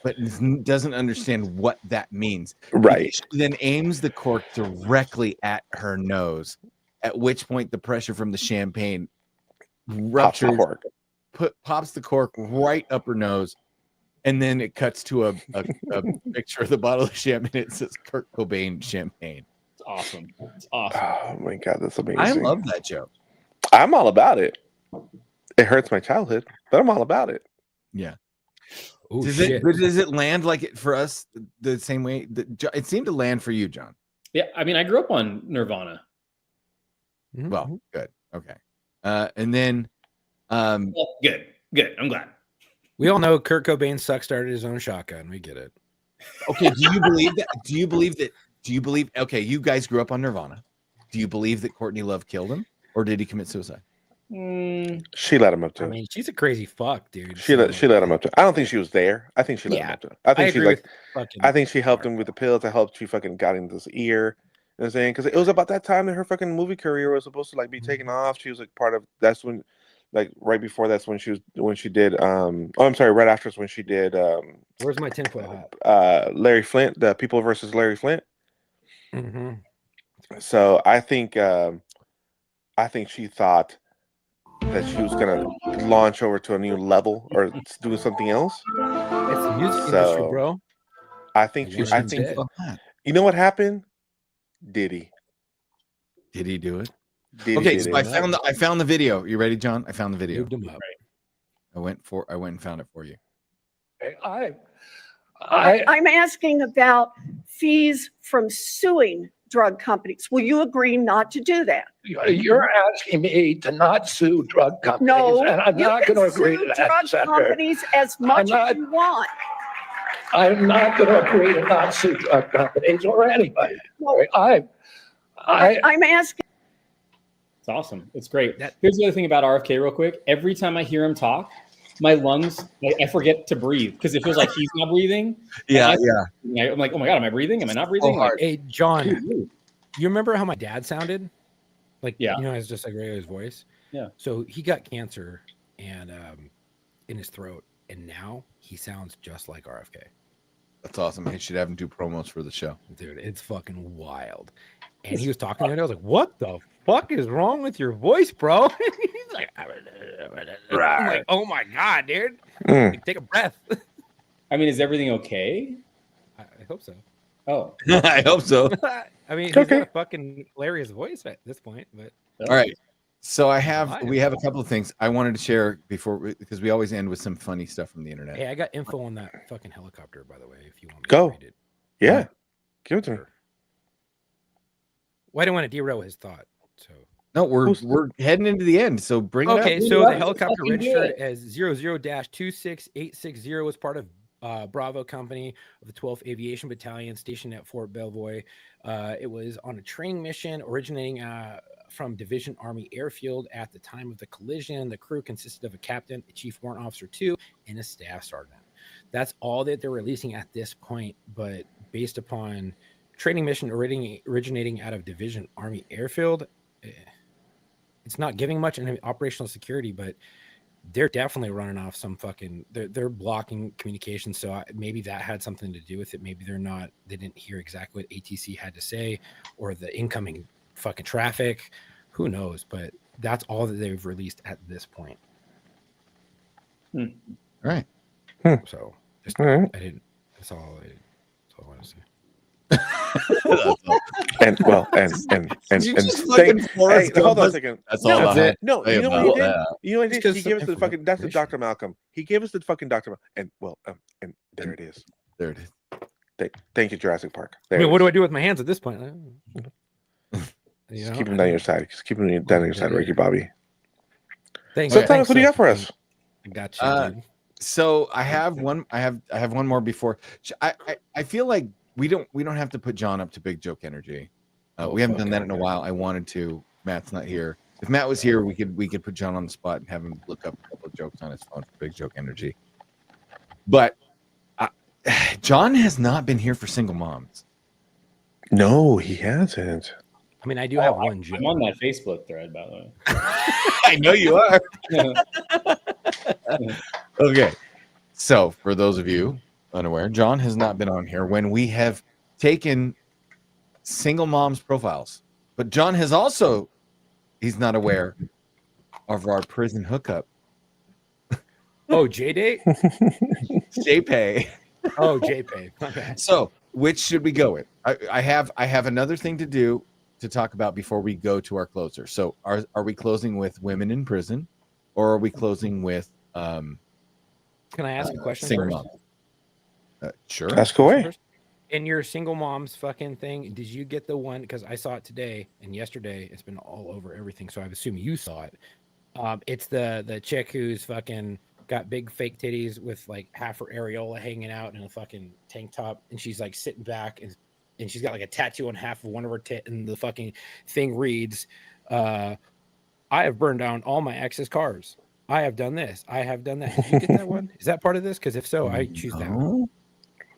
but doesn't understand what that means. Right. She then aims the cork directly at her nose. At which point, the pressure from the champagne ruptures, pops the cork right up her nose, and then it cuts to a picture of the bottle of champagne. It says Kurt Cobain champagne. It's awesome. It's awesome. Oh my god, that's amazing. I love that joke. I'm all about it. It hurts my childhood, but I'm all about it. Yeah. Ooh, does it land like it for us the same way? It seemed to land for you, John. Yeah, I mean, I grew up on Nirvana. Well, good. Okay. And then good. I'm glad. We all know Kurt Cobain started his own shotgun. We get it. Okay, do you believe that? Do you believe okay, you guys grew up on Nirvana. Do you believe that Courtney Love killed him, or did he commit suicide? She let him up to it. I mean, she's a crazy fuck, dude. She let him up to it. I don't think she was there. I think she let him up to it. I think she helped him with the pills. I helped she fucking got into his ear. You know what I'm saying? Because it was about that time that her fucking movie career was supposed to be taken off. She was part of that's when right before that's when she did right after is when she did Where's my tinfoil hat? Larry Flint, the People versus Larry Flint. Mm-hmm. So I think she thought that she was gonna launch over to a new level or do something else. It's the music industry, bro. I think you know what happened? Did he do it? I found the video. You ready, John? I found the video. I went and found it for you. I'm asking about fees from suing drug companies. Will you agree not to do that? You're asking me to not sue drug companies, No, and I'm not going to agree to that, drug Senator. companies as much as you want. I'm not going to agree to not sue drug companies or anybody. I'm asking. It's awesome. It's great. Here's the other thing about RFK real quick. Every time I hear him talk, my lungs, I forget to breathe because it feels like he's not breathing. Yeah. I'm like, oh my God, am I breathing? Am I not breathing? Like, hey, John, you remember how my dad sounded? Like, it's just like his voice. Yeah. So he got cancer and in his throat, and now he sounds just like RFK. That's awesome. He should have him do promos for the show. Dude, it's fucking wild. And he was talking to me, and I was like, what the fuck is wrong with your voice, bro? He's like, I'm like, oh my God, dude. Like, take a breath. I mean, is everything okay? I hope so. Oh. I hope so. I mean, he's got a fucking hilarious voice at this point, but all right. So we have a couple of things I wanted to share because we always end with some funny stuff from the internet. Hey, I got info on that fucking helicopter, by the way, if you want me to read it. Yeah. Give it to me. Well, I didn't want to derail his thought. So no, we're heading into the end. So bring it up. Okay, so the helicopter registered as 00-26860 was part of Bravo Company of the 12th Aviation Battalion stationed at Fort Belvoir. It was on a training mission originating from Division Army Airfield. At the time of the collision, the crew consisted of a captain, a chief warrant officer 2, and a staff sergeant. That's all that they're releasing at this point, but based upon training mission originating out of Division Army Airfield, it's not giving much in operational security, but they're definitely running off some fucking they're blocking communication. So maybe that had something to do with it. Maybe they didn't hear exactly what ATC had to say or the incoming fucking traffic. Who knows? But that's all that they've released at this point. Right. So all right. that's all I want to say. And well, and You and just fucking Forrest hey, hold on a Gump us. second. That's all I had No, to say you know what he about did? that. You know what he Just did? 'cause He gave us some the fucking. That's the information. Dr. Malcolm. He gave us the fucking Dr. Malcolm. And well, and there it is. There it is. Thank you, Jurassic Park. I There mean, it what do is. I do with my hands at this point? Just keep him down your side. Just keep him down your side, Ricky Bobby. Thanks. So, Thomas, what do you got for us? I got you, dude. So I have one. I have one more before. I feel like we don't have to put John up to big joke energy. We haven't done that in a while. I wanted to. Matt's not here. If Matt was here, we could put John on the spot and have him look up a couple of jokes on his phone for big joke energy. But John has not been here for single moms. No, he hasn't. I mean, I do have one joke. I'm on that Facebook thread, by the way. I know you are. Okay. So, for those of you unaware, John has not been on here when we have taken single moms profiles. But John has also, he's not aware of our prison hookup. Oh, J-Date? J-Pay. Oh, J-Pay. Okay. So, which should we go with? I have another thing to do to talk about before we go to our closer. So, are we closing with women in prison, or are we closing with Can I ask a question single first? mom? Sure. Ask away. In your single moms fucking thing, did you get the one? Because I saw it today and yesterday. It's been all over everything, so I assume you saw it. It's the chick who's fucking got big fake titties with like half her areola hanging out in a fucking tank top, and she's like sitting back and she's got like a tattoo on half of one of her tit, and the fucking thing reads, "I have burned down all my ex's cars. I have done this. I have done that." Did you get that one? Is that part of this? Because if so, I choose that one.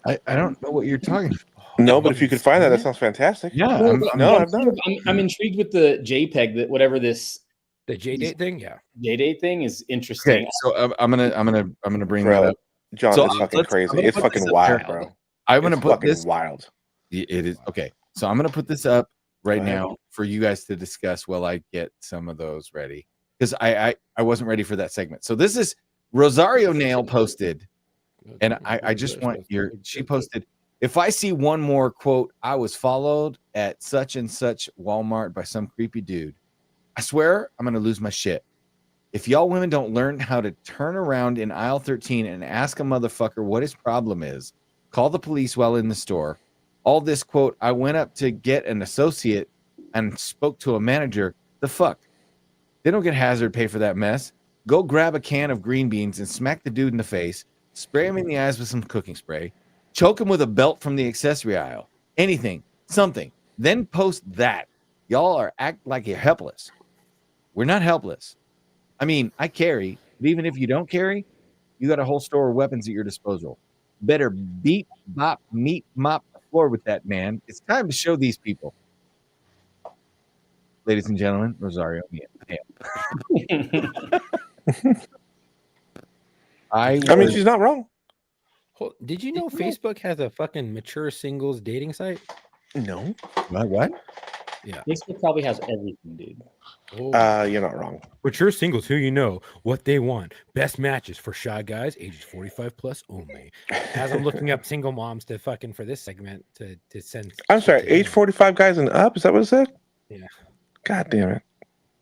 I don't know what you're talking about. No, but if you could find that sounds fantastic. Yeah. I'm intrigued with the JPEG, that whatever this the J-Date thing. Yeah, J-Date thing is interesting. Okay, so I'm gonna bring Bro, that up. John, So, it's fucking I'm crazy. gonna It's put fucking this up wild, there. bro. I'm gonna It's put fucking this wild. It is okay. So I'm gonna put this up right Go ahead. now for you guys to discuss while I get some of those ready, because I wasn't ready for that segment. So this is Rosario Nail posted, and I just want she posted, if I see one more quote, I was followed at such and such Walmart by some creepy dude, I swear I'm gonna lose my shit. If y'all women don't learn how to turn around in aisle 13 and ask a motherfucker what his problem is, call the police while in the store. All this quote, I went up to get an associate and spoke to a manager. The fuck? They don't get hazard pay for that mess. Go grab a can of green beans and smack the dude in the face, spray him in the eyes with some cooking spray, choke him with a belt from the accessory aisle. Anything, something. Then post that. Y'all are act like you're helpless. We're not helpless. I mean, I carry, but even if you don't carry, you got a whole store of weapons at your disposal. Better beat, bop, meet, mop the floor with that, man. It's time to show these people. Ladies and gentlemen, Rosario. I mean, she's not wrong. Did you know Facebook has a fucking mature singles dating site? No. What? Yeah. Facebook probably has everything, dude. You're not wrong. Mature singles, who you know, what they want, best matches for shy guys, ages 45 plus only. As I'm looking up single moms to fucking for this segment to send. I'm sorry, age 45 guys and up? Is that what it said? Yeah. God damn it.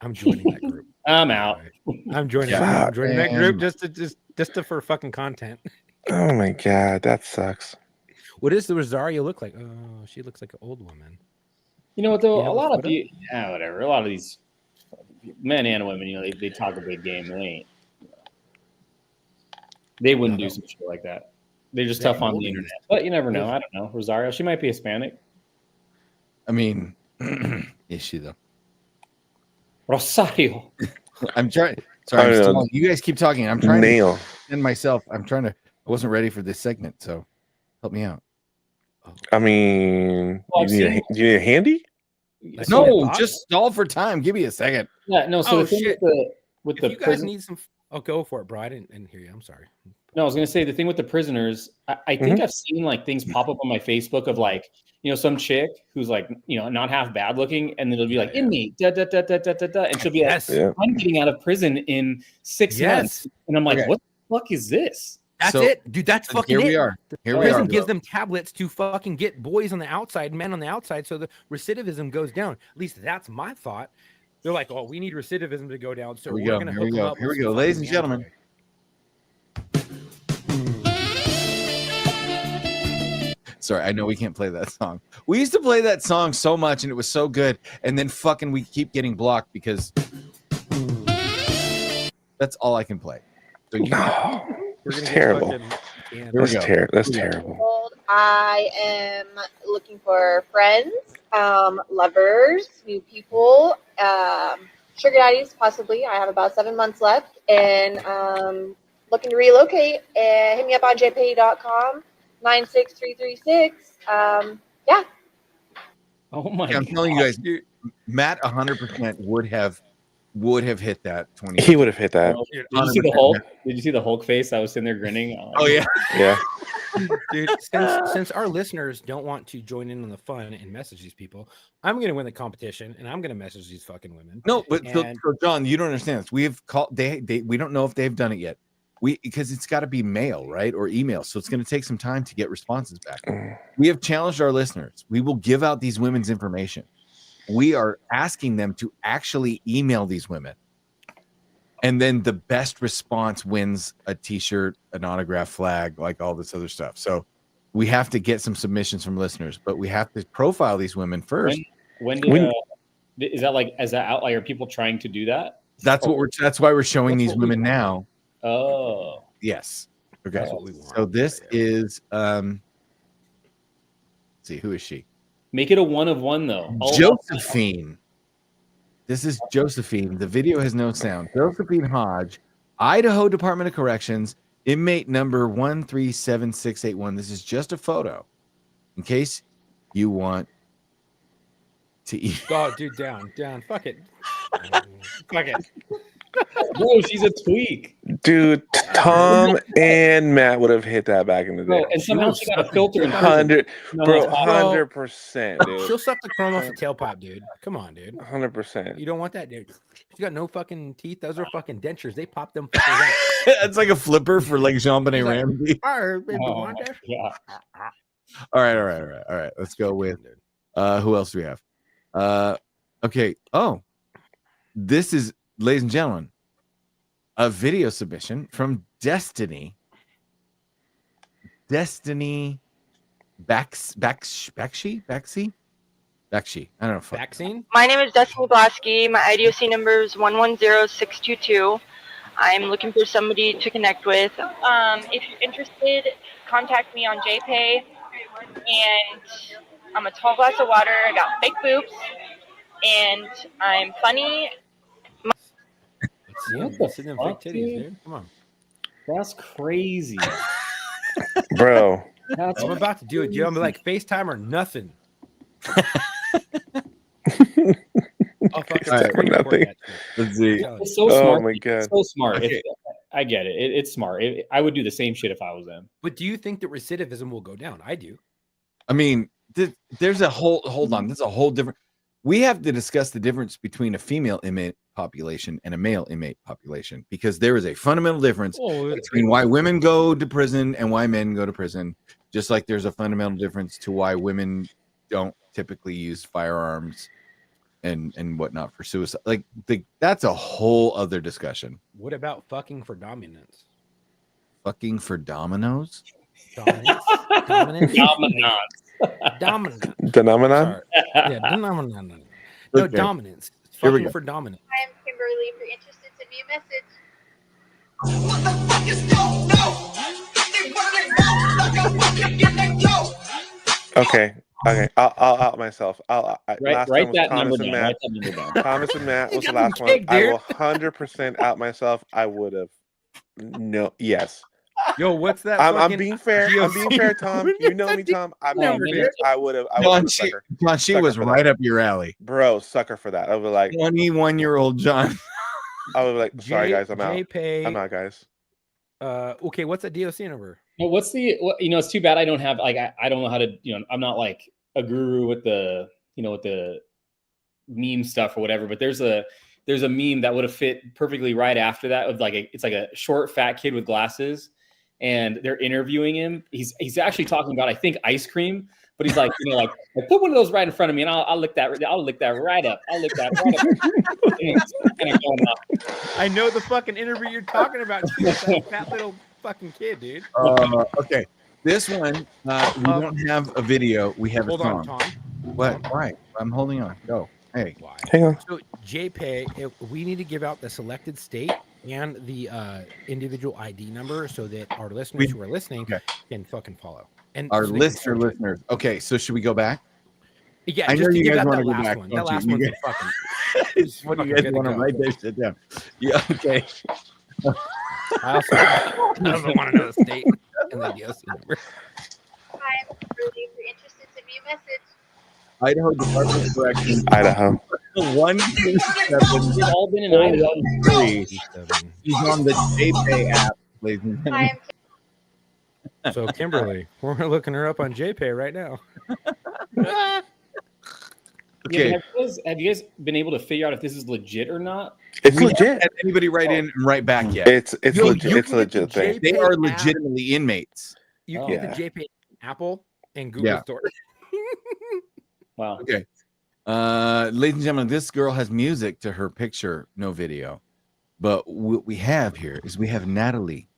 I'm joining that group. I'm out. I'm joining that group just to for fucking content. Oh my god, that sucks. What does the Rosario look like? Oh, she looks like an old woman. You know what though? Yeah, A lot of whatever. A lot of these men and women, you know, they talk a big game. They wouldn't do some shit like that. They're just tough on the internet. But you never know. I don't know. Rosario, she might be Hispanic. I mean, is she though? Rosario. I'm trying. Sorry, you guys keep talking. I'm trying to and myself. I wasn't ready for this segment, so help me out. I mean, do you need a handy? No, just stall for time. Give me a second. Yeah, no. So the thing with the you guys need some. Oh, go for it, bro. I didn't hear you. I'm sorry. No, I was gonna say the thing with the prisoners. I think I've seen like things pop up on my Facebook of like, you know, some chick who's like, you know, not half bad looking, and then it'll be like inmate, and she'll be like, I'm getting out of prison in 6 months, and I'm like, what the fuck is this? That's it, dude. That's fucking here it. we are. Here we Prison are. gives Bro. them tablets to fucking get boys on the outside, men on the outside, so the recidivism goes down. At least that's my thought. They're like, oh, we need recidivism to go down, so we're gonna hook them up. Here we go, ladies and gentlemen. Sorry, I know we can't play that song. We used to play that song so much, and it was so good, and then fucking we keep getting blocked because that's all I can play. So it's terrible. That's terrible. I am looking for friends, lovers, new people, sugar daddies, possibly. I have about 7 months left, and looking to relocate. Hit me up on jpay.com, 96336. Yeah. Oh my! I'm telling you guys, Matt 100% would have hit that 20. He would have hit that. Did you see the Hulk? Did you see the Hulk face? I was sitting there grinning. Oh yeah, yeah. Dude, since our listeners don't want to join in on the fun and message these people, I'm going to win the competition and I'm going to message these fucking women. No, but so John, you don't understand this. We have called. We don't know if they've done it yet. Because it's got to be mail, right, or email. So it's going to take some time to get responses back. We have challenged our listeners. We will give out these women's information. We are asking them to actually email these women. And then the best response wins a t-shirt, an autograph flag, like all this other stuff. So we have to get some submissions from listeners, but we have to profile these women first. Is that like, as that outlier, people trying to do that? That's why we're showing these women now. Oh, yes. Okay. So this is let's see, who is she? Make it a 1 of 1 though. Josephine. This is Josephine. The video has no sound. Josephine Hodge, Idaho Department of Corrections, inmate number 1376681. This is just a photo. In case you want to eat. Oh, dude, down. Fuck it. Fuck it. Bro, she's a tweak. Dude, Tom and Matt would have hit that back in the day. Bro, and somehow she got a filter. 100%, dude. She'll suck the chrome off the tailpipe, dude. Come on, dude. 100%. You don't want that, dude. She got no fucking teeth. Those are fucking dentures. They pop them fuckers out. That's like a flipper for like Jean-Benet Ramsey. Yeah. All right. Let's go with who else do we have? Okay. Oh, this is, ladies and gentlemen, a video submission from Destiny. Destiny Bakshi? I don't know. Vaccine? My name is Destiny Blasky. My IDOC number is 110622. I'm looking for somebody to connect with. If you're interested, contact me on JPay. And I'm a tall glass of water. I got fake boobs. And I'm funny. What the fuck, titties, dude? Come on. That's crazy. Bro. I'm about to do it, dude. I'm like FaceTime or nothing. Nothing. Let's see. It's so smart. Oh my god. It's so smart. Okay. I get it. It's smart. I would do the same shit if I was them. But do you think that recidivism will go down? I do. I mean, there's a whole hold on. There's a whole different. We have to discuss the difference between a female inmate population and a male inmate population, because there is a fundamental difference between why women go to prison and why men go to prison. Just like there's a fundamental difference to why women don't typically use firearms and whatnot for suicide. Like that's a whole other discussion. What about fucking for dominance? Fucking for dominoes? Dominance? Dominance. Phenomenon? Yeah, phenomenon. No, Okay. dominance. It's Here we fucking go. for dominance. I am Kimberly. If you're interested, send me a message. Okay. I'll out myself. Last Write time was that Thomas number and down. Matt. Write that number down. Thomas and Matt was the got last the one. cake, I dude. will 100% out myself. I would have. No. Yes. Yo, what's that? I'm fucking being fair. I'm being fair, Tom. You know me, Tom. I'm being fair. I would have. John, she was right up your alley. Bro, sucker for that. I would like 21-year-old John. I would like. Sorry, guys. I'm out. JPay. I'm out, guys. Okay, what's that DOC number? Well, what's the? It's too bad I don't have like I don't know how to. I'm not like a guru with the with the meme stuff or whatever. But there's a meme that would have fit perfectly right after that. Of like it's like a short fat kid with glasses, and they're interviewing him. He's actually talking about, I think, ice cream, but he's like, like put one of those right in front of me, and I'll lick that. I'll lick that right up. I'll lick that right up. And it's kinda going off. I know the fucking interview you're talking about. That little fucking kid, dude. Okay, this one we don't have a video. We have a Hold song. on, Tom. What? Why? I'm holding on. Go. Hey. Why? Hang on. So JPay, we need to give out the selected state and the individual ID number so that our listeners who are listening can fucking follow. And Our so they can listeners. Okay, so should we go back? Yeah, I just know to you give guys out want that to go last back. one. don't That last you? one's You fucking. what do you fucking guys good want to to go. write this shit down? Yeah. Okay. I also want to know the state and the DOC number. Hi, I'm Kimberly. If you're interested, send me a message. Idaho Department of Corrections. Idaho. 127 We've all been in Idaho. 413. He's on the JPay app, ladies and Hi, gentlemen. I'm So Kimberly, we're looking her up on JPay right now. Okay. Yeah, have you guys been able to figure out if this is legit or not? It's We legit. haven't had anybody write in and write back yet. It's Yo, legit. you It's a can get legit the thing. They JPay are app. legitimately inmates. You can Oh. get the JPay Apple and Google Yeah. Store. Wow. Okay. Ladies and gentlemen, this girl has music to her picture, no video. But what we have here is we have Natalie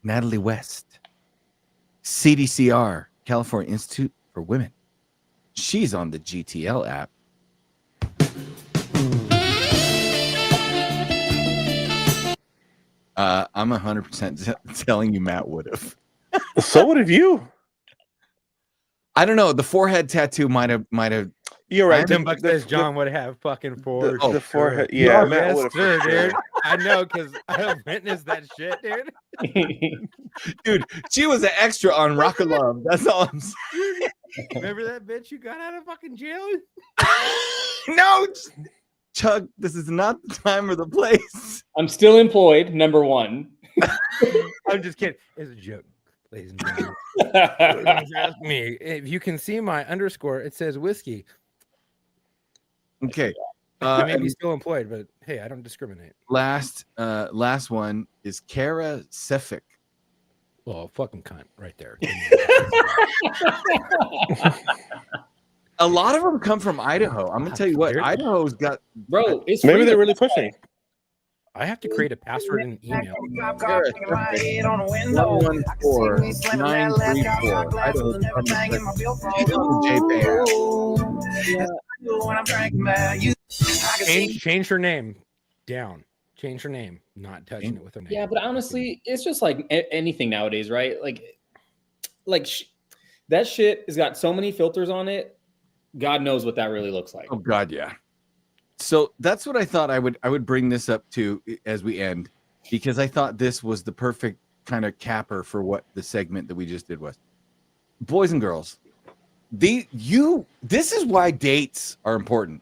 West, CDCR, California Institute for Women. She's on the GTL app. I'm 100% telling you Matt would have. So what have you? I don't know. The forehead tattoo might have. You're right. Timbuck says John would have fucking for the forehead. Yeah, Matt yes, would have. sir, dude. I know because I have witnessed that shit, dude. Dude, she was an extra on Rock of Love. That's all I'm saying. Remember that bitch you got out of fucking jail? No, Chuck, this is not the time or the place. I'm still employed, number one. I'm just kidding. It's a joke, ladies and gentlemen. Ask me if you can see my underscore. It says whiskey. Okay. I may be still employed, but hey, I don't discriminate. Last one is Kara Sefik. Well, fucking cunt right there. A lot of them come from Idaho. I'm gonna tell you what, Idaho's got. Bro, it's Maybe free they're to- really pushing. I have to create a password and email. Kara Sefik, 114-934. Idaho Department of JPay. Change her name down. Change her name. Not touching it with her name. Yeah, but honestly, it's just like anything nowadays, right? That shit has got so many filters on it. God knows what that really looks like. Oh God, yeah. So that's what I thought I would bring this up to as we end, because I thought this was the perfect kind of capper for what the segment that we just did was. Boys and girls, this is why dates are important.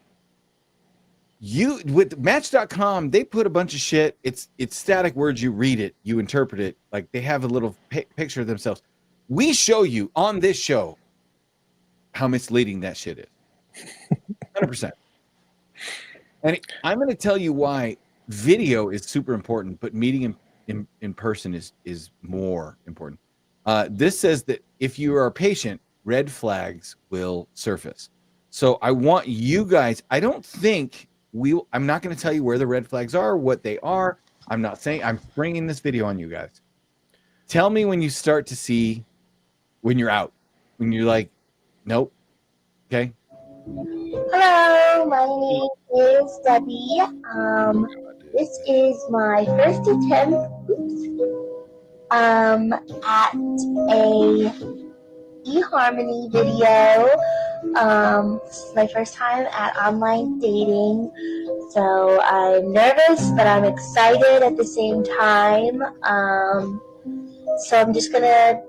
You with Match.com, they put a bunch of shit. It's static words. You read it, you interpret it. Like they have a little picture of themselves. We show you on this show how misleading that shit is. 100%. And I'm going to tell you why video is super important, but meeting in person is more important. This says that if you are patient, red flags will surface. So I want you guys, I don't think I'm not going to tell you where the red flags are, what they are. I'm not saying, I'm bringing this video on you guys. Tell me when you start to see, when you're out, when you're like, nope. Okay. Hello, my name is Debbie. This is my first attempt at a eHarmony video. This is my first time at online dating, so I'm nervous, but I'm excited at the same time. So I'm just gonna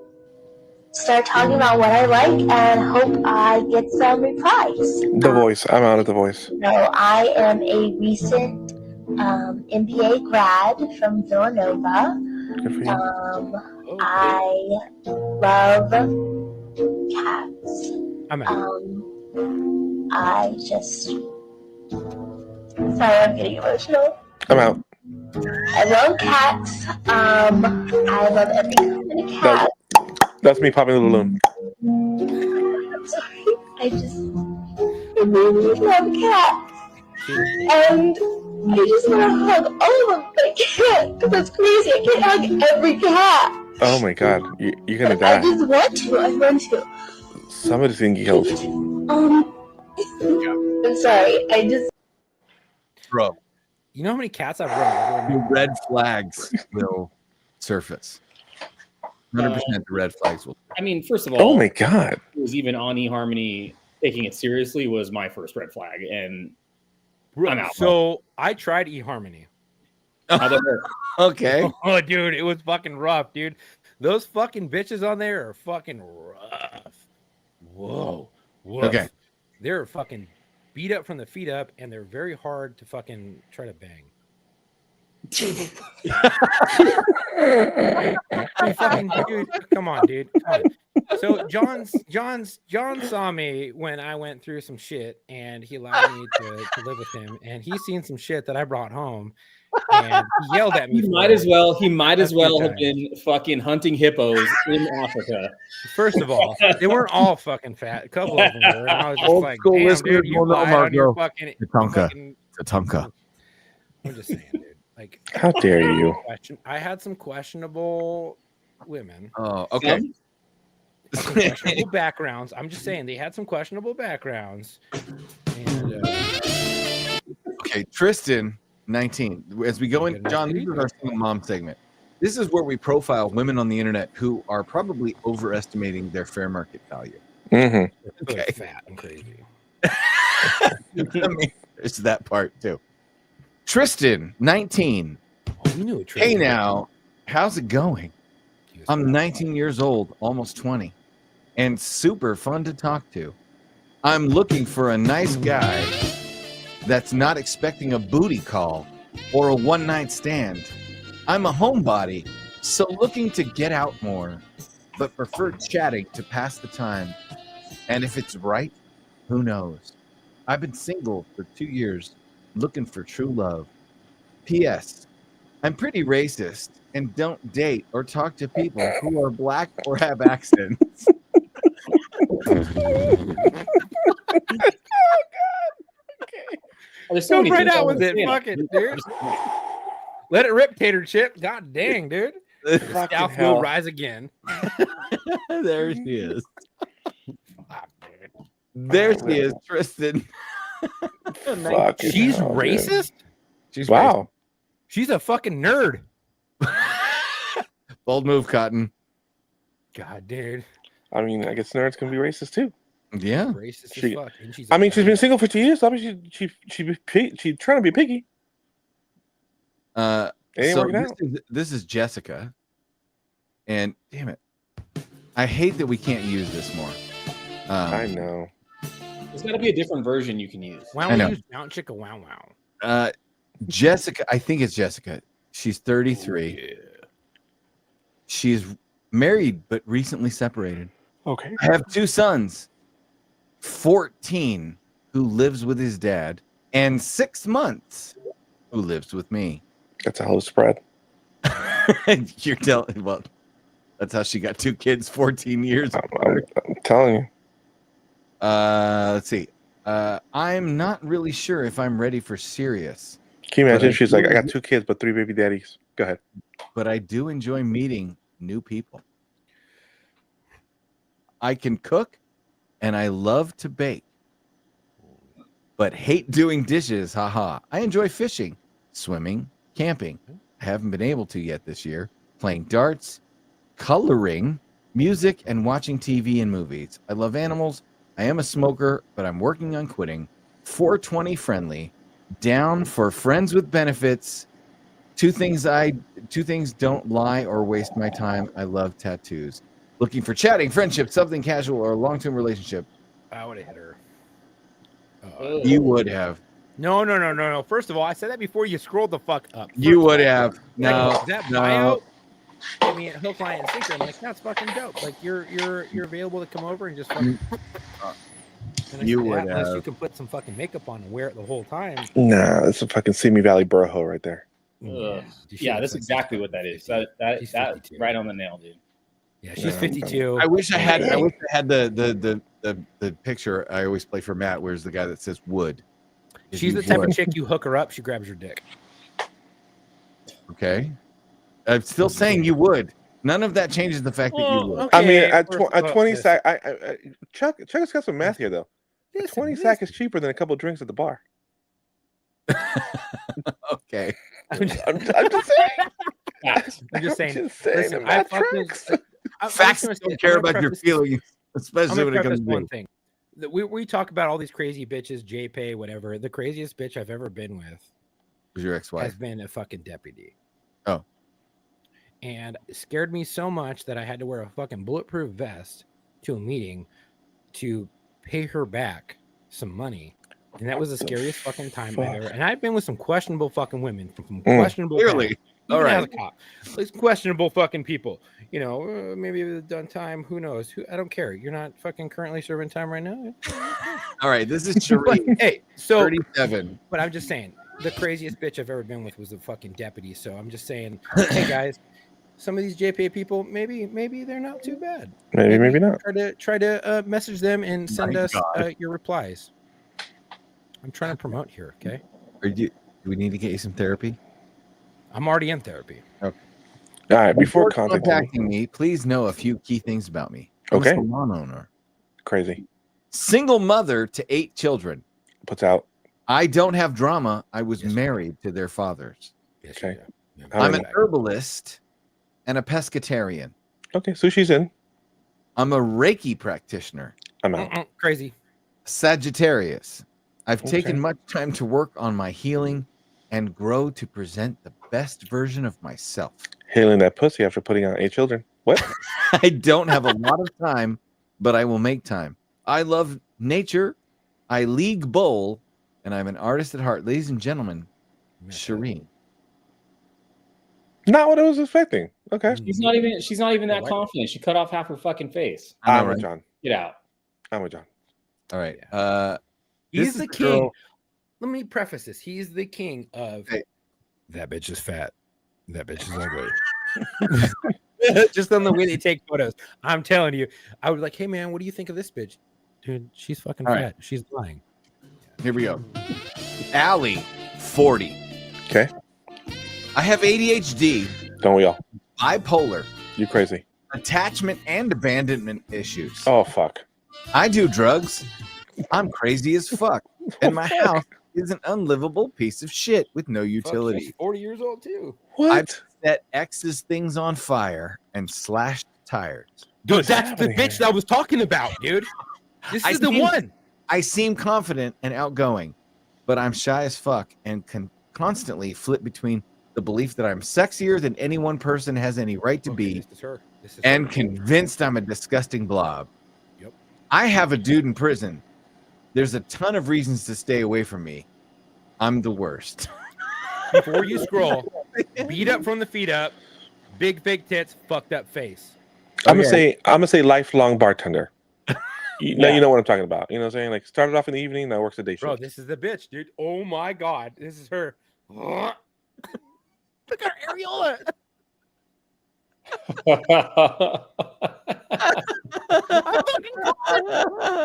start talking about what I like and hope I get some replies. The Voice. I'm out of The Voice. No, I am a recent MBA grad from Villanova. Good for you. I love cats. I just... Sorry, I'm getting emotional. I'm out. I love cats. I love everything and a cat. That's me popping the balloon. I'm sorry. I just love cats. And I just want to hug all of them, but I can't because that's crazy. I can't hug every cat. Oh my god, you're gonna I die. just want to. I want to. Somebody's gonna get killed. I'm sorry. I just. Bro, You know how many cats I've run over? the red flags will surface. 100% the red flags will. I mean, first of all, Oh my god, it was even on eHarmony taking it seriously was my first red flag, and I'm out. So I tried eHarmony. How'd that work? Okay. Oh, dude, it was fucking rough, dude. Those fucking bitches on there are fucking rough. Whoa. Woof. Okay. They're fucking beat up from the feet up, and they're very hard to fucking try to bang. Fucking dude, come on, dude. Come on. So John saw me when I went through some shit, and he allowed me to live with him. And he's seen some shit that I brought home, and he yelled at me. He might as well have been fucking hunting hippos in Africa. First of all, they weren't all fucking fat. A couple of them were. And I was just Old like, school damn, listeners dude, you will know, lied on your Marco. fucking. Tatanka. Tatanka. I'm just saying, dude. Like, how dare you? I had some questionable women. Oh, okay. Some questionable backgrounds. I'm just saying they had some questionable backgrounds. And Okay, Tristan, 19. As we go in, John, this is our single mom segment. This is where we profile women on the internet who are probably overestimating their fair market value. Mm-hmm. okay, fat and crazy. I mean, there's that part too. Tristan, 19. Oh, we knew it. Tristan. Hey now, how's it going? I'm 19 years old, almost 20, and super fun to talk to. I'm looking for a nice guy that's not expecting a booty call or a one-night stand. I'm a homebody, so looking to get out more, but prefer chatting to pass the time. And if it's right, who knows? I've been single for 2 years, looking for true love. P.S. I'm pretty racist and don't date or talk to people who are black or have accents. Go right out with it. Fuck it, dude. Let it rip, Tater Chip. God dang, dude. South will rise again. There she is. There she is, Tristan. She's racist? She's wow. racist. She's a fucking nerd. Bold move, Cotton. God, dude. I mean, I guess nerds can be racist too. Yeah. Racist as fuck. And she's I mean, she's been single for 2 years. So obviously, she's trying to be picky. So working out. this is Jessica. And damn it. I hate that we can't use this more. I know. There's got to be a different version you can use. Why I don't know. we use Mount Chicka Wow Wow? Jessica, I think it's Jessica. She's 33. Yeah. She's married but recently separated. Okay. I have 2 sons, 14, who lives with his dad, and 6 months, who lives with me. That's a whole spread. You're telling, well, that's how she got 2 kids 14 years apart. I'm telling you. Let's see. I'm not really sure if I'm ready for serious. Can you imagine? But She's like, I got 2 kids, but 3 baby daddies. Go ahead. But I do enjoy meeting new people. I can cook and I love to bake, but hate doing dishes. Haha. I enjoy fishing, swimming, camping. I haven't been able to yet this year. Playing darts, coloring, music, and watching TV and movies. I love animals. I am a smoker, but I'm working on quitting. 420 friendly. Down for friends with benefits. Two things don't lie or waste my time. I love tattoos. Looking for chatting, friendship, something casual, or a long-term relationship. I would have hit her. You would have. No. First of all, I said that before you scrolled the fuck up. You would have. No. That No. bio. I mean, hook, line, and sinker. I'm like, that's fucking dope. Like, you're available to come over and just fucking. You would unless you have. can put some fucking makeup on and wear it the whole time. Nah, that's a fucking Simi Valley Borough right there. Yeah, that's exactly what that is. That's right on the nail, dude. Yeah, she's 52. I wish I had the picture I always play for Matt. Where's the guy that says wood? She's the type of chick you hook her up, she grabs your dick. Okay, I'm still saying you would. None of that changes the fact that you would. I mean, at 20 sack, Chuck has got some math here though. A 20 sack is cheaper than a couple drinks at the bar. Okay, I'm just saying. I'm just saying. Listen, facts don't care about your feelings, especially when it comes to one thing. We talk about all these crazy bitches, JPay, whatever. The craziest bitch I've ever been with was your ex-wife. Has been a fucking deputy. Oh. And it scared me so much that I had to wear a fucking bulletproof vest to a meeting to pay her back some money. And that was the scariest fucking time I've ever. And I've been with some questionable fucking women from questionable. Clearly. All right. It's questionable fucking people. You know, maybe they've done time. Who knows? I don't care. You're not fucking currently serving time right now. All right. This is Shereen. Hey, so 37. But I'm just saying, the craziest bitch I've ever been with was a fucking deputy. So I'm just saying, hey guys, some of these JPA people, maybe they're not too bad. Maybe not. Try to message them and send us your replies. I'm trying to promote here, okay? Do we need to get you some therapy? I'm already in therapy. Okay. All right. Before contacting me, please know a few key things about me. I'm a salon owner. Crazy. Single mother to 8 children. Puts out. I don't have drama. I was married to their fathers. Okay. I'm an herbalist and a pescatarian. Okay, sushi's in. I'm a Reiki practitioner. I'm out. Crazy. Sagittarius. I've taken much time to work on my healing and grow to present the best version of myself. Healing that pussy after putting out 8 children. What? I don't have a lot of time, but I will make time. I love nature. I league bowl, and I'm an artist at heart. Ladies and gentlemen, Shereen. Not what I was expecting. Okay. She's not even that confident. She cut off half her fucking face. I'm with John. Get out. I'm with John. All right. He's the king. Let me preface this. He's the king of that bitch is fat. That bitch is ugly. Just on the way they take photos. I'm telling you, I was like, hey man, what do you think of this bitch? Dude, she's fucking fat. Right. She's lying. Here we go. Allie, 40. Okay. I have ADHD. Don't we all? Bipolar. You crazy. Attachment and abandonment issues. Oh, fuck. I do drugs. I'm crazy as fuck. And my house is an unlivable piece of shit with no utility. She's 40 years old too. What? I've set X's things on fire and slashed tires. Dude, that's the bitch that I was talking about, dude. This is the one. I seem confident and outgoing, but I'm shy as fuck and can constantly flip between the belief that I'm sexier than any one person has any right to be and convinced I'm a disgusting blob. Yep. I have a dude in prison. There's a ton of reasons to stay away from me. I'm the worst. Before you scroll, beat up from the feet up, big fake tits, fucked up face. I'm gonna say lifelong bartender. You know what I'm talking about. You know what I'm saying? Like started off in the evening, now works a day shift. Bro, this is the bitch, dude. Oh my god, this is her. Look at her areola.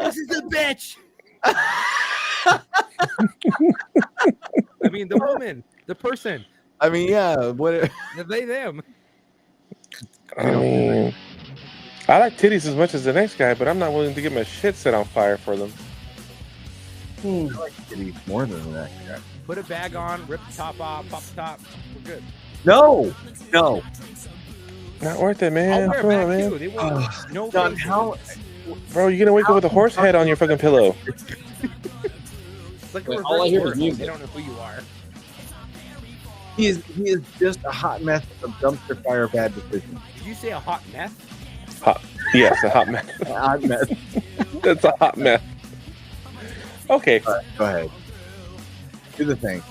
This is the bitch. I mean, the woman, the person. I mean, yeah. What? They them. I mean, I like titties as much as the next guy, but I'm not willing to get my shit set on fire for them. I like titties more than the next guy. Put a bag on, rip the top off, pop the top. We're good. No. Not worth it, man. I'll wear Come a on, bag man. too. They want no John, faces. Bro, you're gonna wake up with a horse head on your fucking pillow. It's like Wait, all I hear is they music. don't know who you are. He is just a hot mess of dumpster fire bad decisions. Did you say a hot mess? Hot. Yes, a hot mess. A hot mess. That's a hot mess. Okay. All right, go ahead. Do the thing.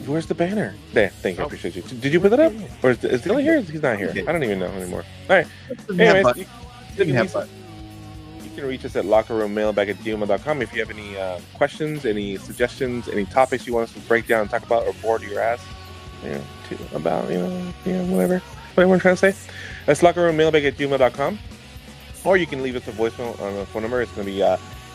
Where's the banner? There. Thank you. I appreciate you. Did you put that up? Or is Dylan here? He's not here. I don't even know anymore. All right. Anyways, you can reach us at lockerroommailbag@gmail.com if you have any questions, any suggestions, any topics you want us to break down and talk about or board your ass, about, whatever. what I'm trying to say. That's lockerroommailbag@gmail.com. Or you can leave us a voicemail on the phone number. It's going to be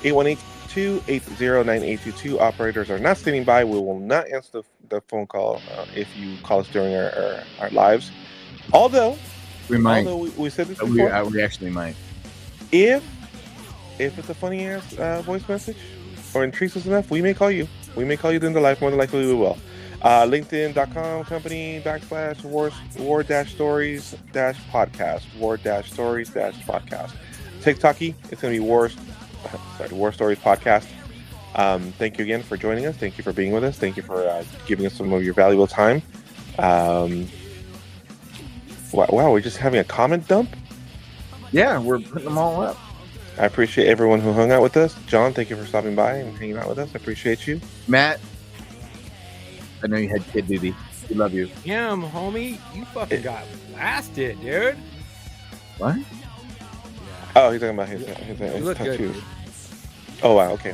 818-280-9822. Operators are not standing by. We will not answer the phone call if you call us during our lives. Although we said this before. We actually might. If it's a funny ass voice message or intrigues us enough, we may call you. We may call you during the live. More than likely, we will. LinkedIn.com /company/war-stories-podcast. War-stories-podcast. TikTok-y, it's going to be War Stories Podcast. Thank you again for joining us. Thank you for being with us. Thank you for giving us some of your valuable time. Wow, we're just having a comment dump? Yeah, we're putting them all up. I appreciate everyone who hung out with us. John, thank you for stopping by and hanging out with us. I appreciate you. Matt, I know you had kid duty. We love you. Damn, homie, you fucking got blasted, dude. What? Oh, he's talking about his You look good, tattoos. dude. Oh, wow, okay.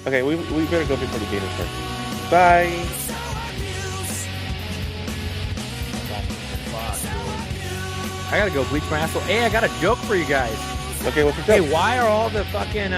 Okay, we better go before the game starts. Bye. I gotta go bleach my asshole. Hey, I got a joke for you guys. Okay, what's the Hey, joke? why are all the fucking